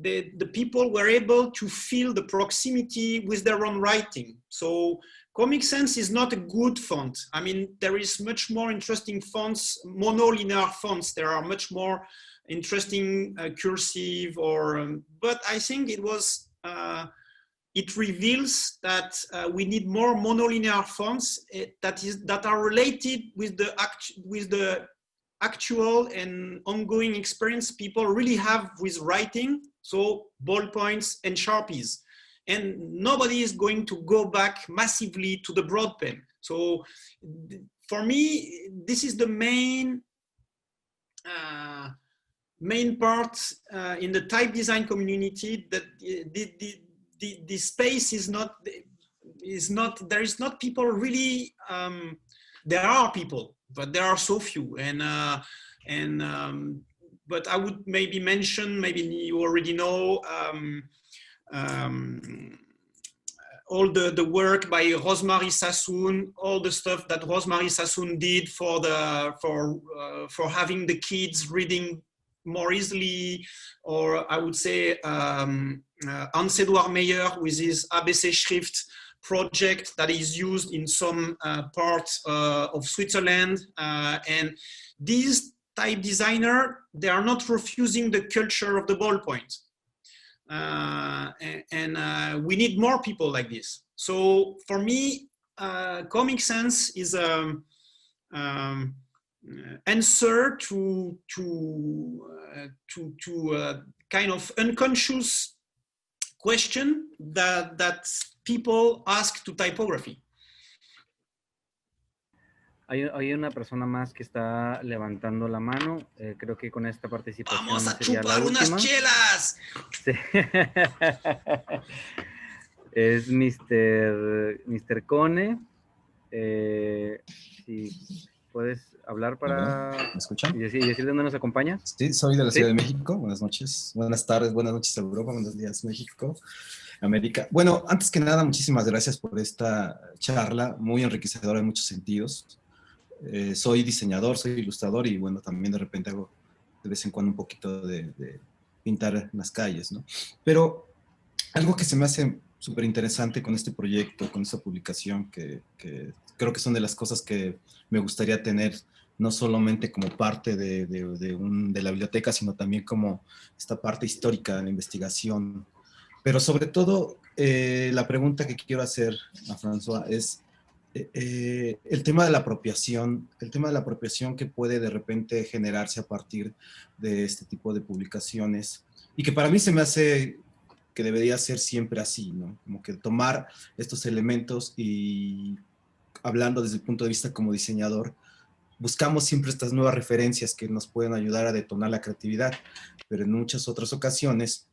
the people were able to feel the proximity with their own writing. So Comic Sans is not a good font. I mean, there is much more interesting fonts, monolinear fonts. There are much more interesting cursive, but I think it was, it reveals that we need more monolinear fonts that are related with the actual and ongoing experience people really have with writing. So ballpoints and Sharpies, and nobody is going to go back massively to the broad pen. So for me, this is the main part in the type design community, that the space is not, there is not people really, there are people, but there are so few. But I would maybe mention, maybe you already know, all the work by Rosemary Sassoon, all the stuff that Rosemary Sassoon did for having the kids reading more easily, or I would say Hans-Edouard Meyer with his ABC Schrift project that is used in some parts of Switzerland. And these type designer, they are not refusing the culture of the ballpoint. We need more people like this. So for me, Comic Sans is a answer to kind of unconscious question that people ask to typography.
Hay una persona más que está levantando la mano. Creo que con esta participación
¡Vamos a
sería la
chupar
última.
unas chelas!
Sí. Es Mr. Cone. Si puedes hablar para...
¿Me escuchan?
Y decir dónde nos acompañas.
Sí, soy de la Ciudad de México. Buenas noches, buenas tardes, buenas noches Europa, buenos días México, América. Bueno, antes que nada, muchísimas gracias por esta charla, muy enriquecedora en muchos sentidos. Soy diseñador, soy ilustrador y bueno, también de repente hago de vez en cuando un poquito de pintar en las calles, ¿no? Pero algo que se me hace súper interesante con este proyecto, con esta publicación, que creo que son de las cosas que me gustaría tener, no solamente como parte de la biblioteca, sino también como esta parte histórica de la investigación. Pero sobre todo, la pregunta que quiero hacer a François es el tema de la apropiación, que puede de repente generarse a partir de este tipo de publicaciones, y que para mí se me hace que debería ser siempre así, ¿no? Como que tomar estos elementos y, hablando desde el punto de vista como diseñador, buscamos siempre estas nuevas referencias que nos pueden ayudar a detonar la creatividad, pero en muchas otras ocasiones,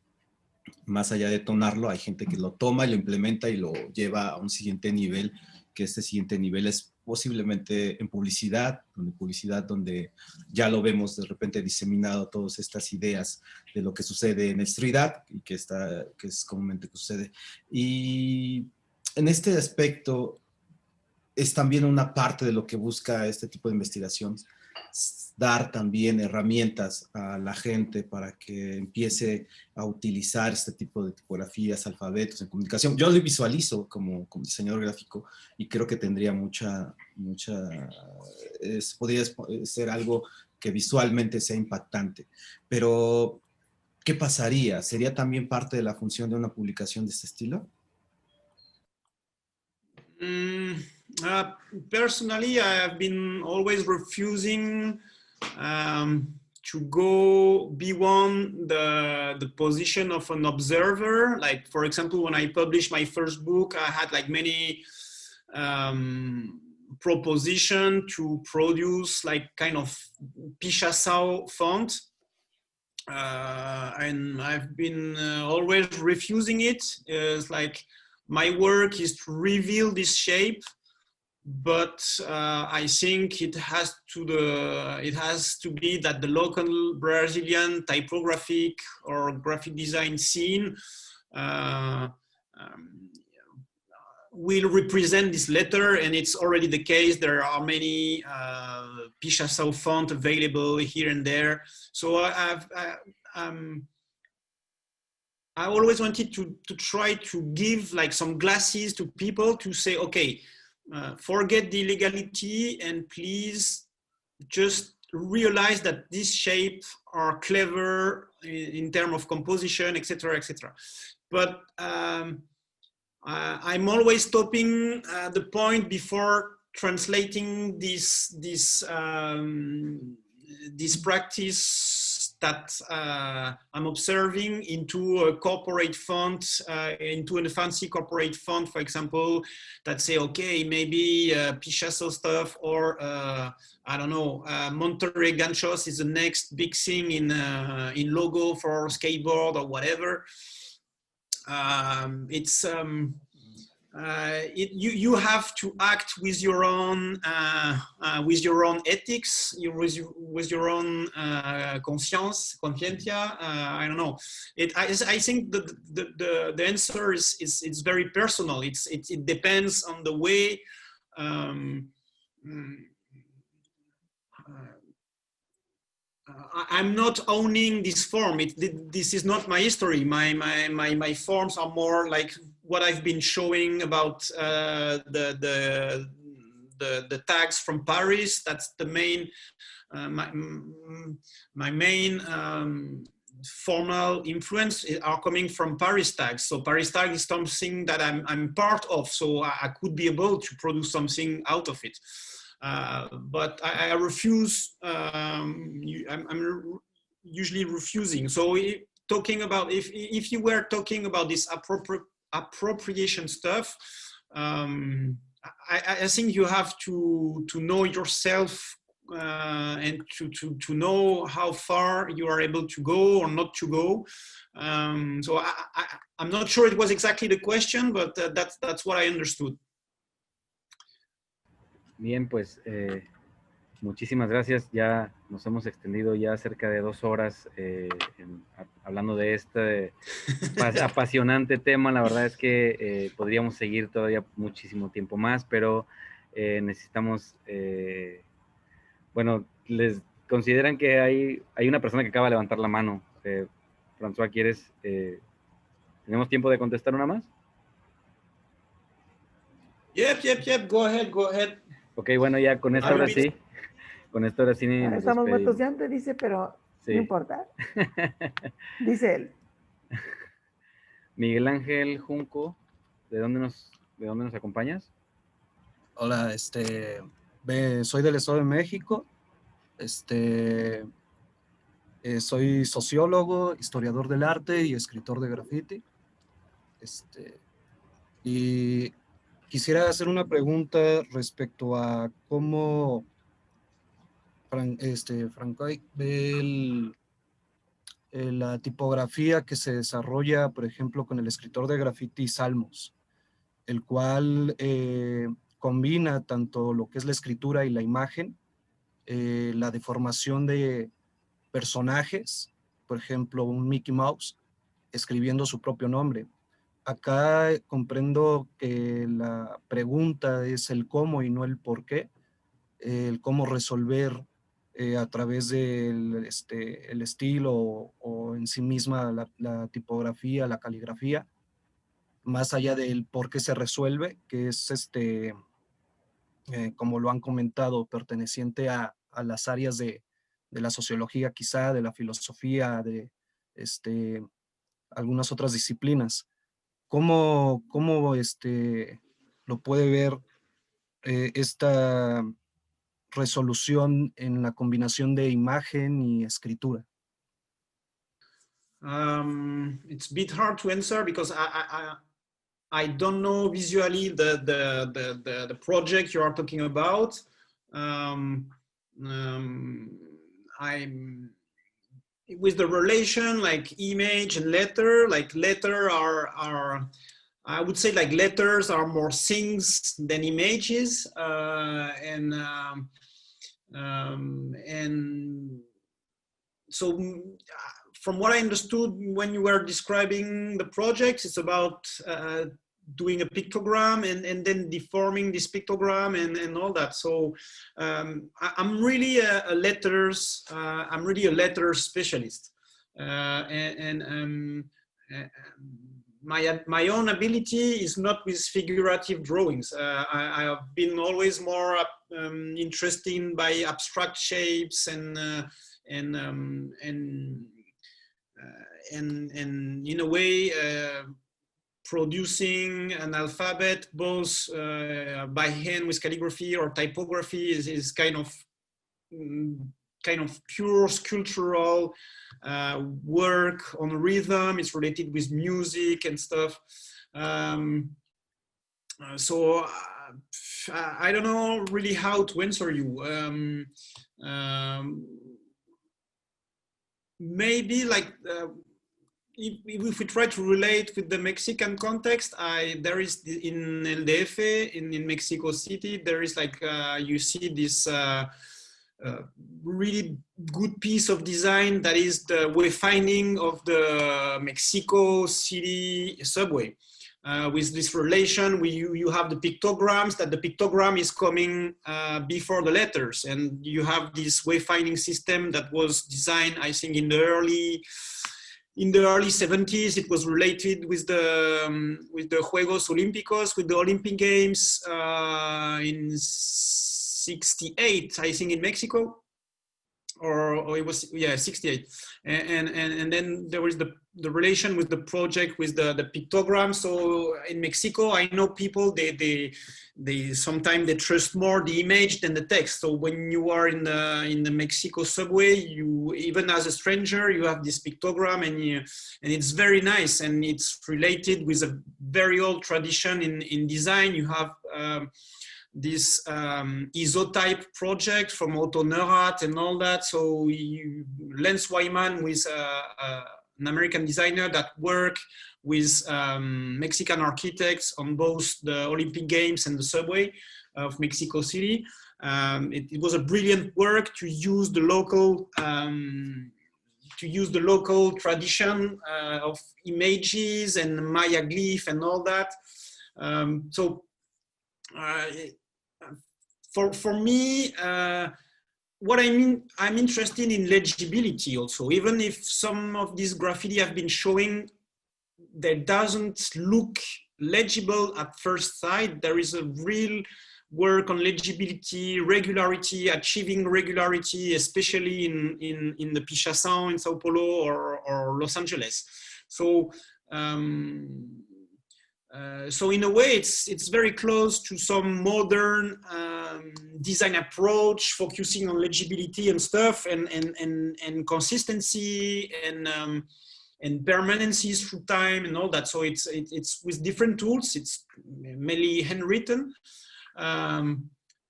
más allá de detonarlo, hay gente que lo toma y lo implementa y lo lleva a un siguiente nivel, que este siguiente nivel es posiblemente en publicidad, donde ya lo vemos de repente diseminado todas estas ideas de lo que sucede en street y que es comúnmente que sucede. Y en este aspecto es también una parte de lo que busca este tipo de investigación, dar también herramientas a la gente para que empiece a utilizar este tipo de tipografías, alfabetos en comunicación. Yo lo visualizo como diseñador gráfico y creo que tendría podría ser algo que visualmente sea impactante. Pero, ¿qué pasaría? ¿Sería también parte de la función de una publicación de este estilo?
Personally, I have been always refusing to go beyond the position of an observer. Like, for example, when I published my first book, I had like many proposition to produce like kind of Pichasau font. And I've been always refusing it. It's like, my work is to reveal this shape, but I think it has to be that the local Brazilian typographic or graphic design scene will represent this letter, and it's already the case. There are many Pichasau font available here and there. So I always wanted to try to give like some glasses to people to say, okay, forget the illegality and please just realize that these shapes are clever in terms of composition, etc., etc. But I'm always stopping the point before translating this practice that I'm observing into a corporate font, into a fancy corporate font, for example, that say, okay, maybe Pichasau stuff, or I don't know, Monterrey Ganchos is the next big thing in logo for skateboard or whatever. You have to act with your own ethics, with your own conscientia. I don't know. I think the answer is very personal. It depends on the way. I'm not owning this form. This is not my history. My forms are more like what I've been showing about the tags from Paris. That's the main, my main formal influence are coming from Paris tags. So Paris tag is something that I'm part of, so I could be able to produce something out of it. But I refuse, I'm usually refusing. So talking about, if you were talking about this appropriation stuff, I think you have to know yourself and to know how far you are able to go or not to go. So I'm not sure it was exactly the question, but that's what I understood.
Bien, pues muchísimas gracias. Ya nos hemos extendido ya cerca de 2 horas hablando de este apasionante tema. La verdad es que podríamos seguir todavía muchísimo tiempo más, pero necesitamos, bueno, les consideran que hay una persona que acaba de levantar la mano. François, ¿quieres? ¿Tenemos tiempo de contestar una más?
Yep. Go ahead.
Ok, bueno, ya con esto ahora sí. Con esto ahora sí nos
estamos
despedimos.
muertos de hambre, dice, pero sí. No importa. Dice él.
Miguel Ángel Junco, ¿de dónde nos acompañas?
Hola, soy del Estado de México. Soy sociólogo, historiador del arte y escritor de grafiti. Y quisiera hacer una pregunta respecto a cómo François ve la tipografía que se desarrolla, por ejemplo, con el escritor de grafiti Salmos, el cual combina tanto lo que es la escritura y la imagen, la deformación de personajes, por ejemplo, un Mickey Mouse escribiendo su propio nombre. Acá comprendo que la pregunta es el cómo y no el por qué, el cómo resolver a través del el estilo o en sí misma la tipografía, la caligrafía, más allá del por qué se resuelve, que es como lo han comentado, perteneciente a las áreas de la sociología quizá, de la filosofía, de algunas otras disciplinas. ¿Cómo lo puede ver esta resolución en la combinación de imagen y escritura?
It's a bit hard to answer because I don't know visually the project you are talking about. With the relation like image and letter, like letter are I would say like letters are more things than images, and so from what I understood when you were describing the project, it's about doing a pictogram and then deforming this pictogram and all that. So I'm really a letters specialist, my own ability is not with figurative drawings. I have been always more interested by abstract shapes and in a way producing an alphabet both by hand with calligraphy or typography is kind of pure sculptural work on rhythm. It's related with music and stuff. So I don't know really how to answer you. Maybe like if we try to relate with the Mexican context, there is in El DF, in Mexico City, there is like you see this really good piece of design that is the wayfinding of the Mexico City subway. With this relation, you have the pictograms, that the pictogram is coming before the letters, and you have this wayfinding system that was designed, I think, in the early in the early 70s, it was related with the Juegos Olímpicos, with the Olympic Games in 68, I think, in Mexico. Or it was, yeah, 68. And then there was the relation with the project with the pictogram. So in Mexico, I know people, they sometimes they trust more the image than the text. So when you are in the Mexico subway, you, even as a stranger, you have this pictogram, and it's very nice, and it's related with a very old tradition in design. You have this isotype project from Otto Neurath and all that. So Lens Wyman with an American designer that worked with Mexican architects on both the Olympic Games and the subway of Mexico City. It was a brilliant work to use the local tradition of images and Maya glyph and all that. For me, what I mean, I'm interested in legibility also. Even if some of these graffiti have been showing that doesn't look legible at first sight, there is a real work on legibility, regularity, achieving regularity, especially in the Pichação in São Paulo or Los Angeles. So. So in a way, it's very close to some modern design approach, focusing on legibility and stuff, and consistency and permanency through time and all that. So it's with different tools. It's mainly handwritten,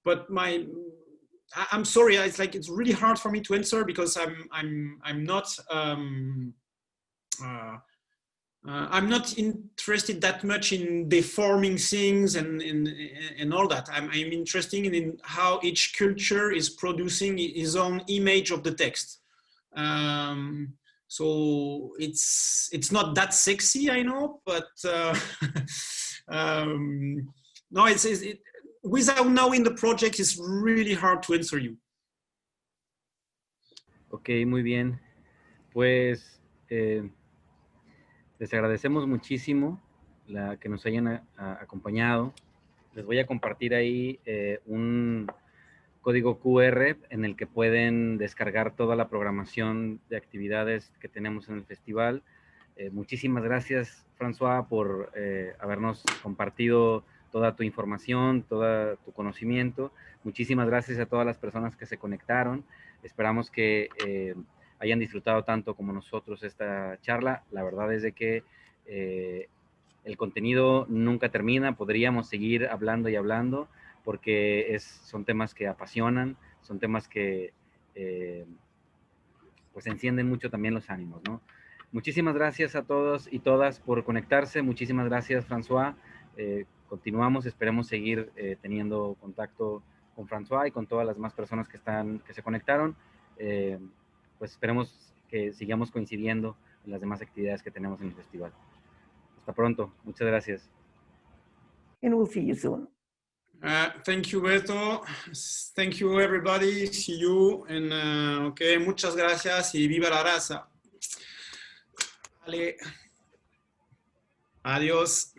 but I'm sorry. It's like it's really hard for me to answer because I'm not interested that much in deforming things and all that. I'm interested in how each culture is producing its own image of the text. So it's not that sexy, I know, but no, without knowing the project, it's really hard to answer you.
Ok, muy bien. Pues les agradecemos muchísimo que nos hayan acompañado. Les voy a compartir ahí un código QR en el que pueden descargar toda la programación de actividades que tenemos en el festival. Muchísimas gracias, François, por habernos compartido toda tu información, todo tu conocimiento. Muchísimas gracias a todas las personas que se conectaron. Esperamos que hayan disfrutado tanto como nosotros esta charla. La verdad es de que el contenido nunca termina. Podríamos seguir hablando y hablando porque son temas que apasionan, son temas que pues encienden mucho también los ánimos, ¿no? Muchísimas gracias a todos y todas por conectarse. Muchísimas gracias, François. Continuamos, esperemos seguir teniendo contacto con François y con todas las más personas que se conectaron. Pues esperemos que sigamos coincidiendo en las demás actividades que tenemos en el festival. Hasta pronto. Muchas gracias.
And we'll see you soon.
Thank you, Beto. Thank you, everybody. See you. And, okay, muchas gracias y viva la raza. Vale. Adiós.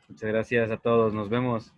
Muchas gracias a todos. Nos vemos.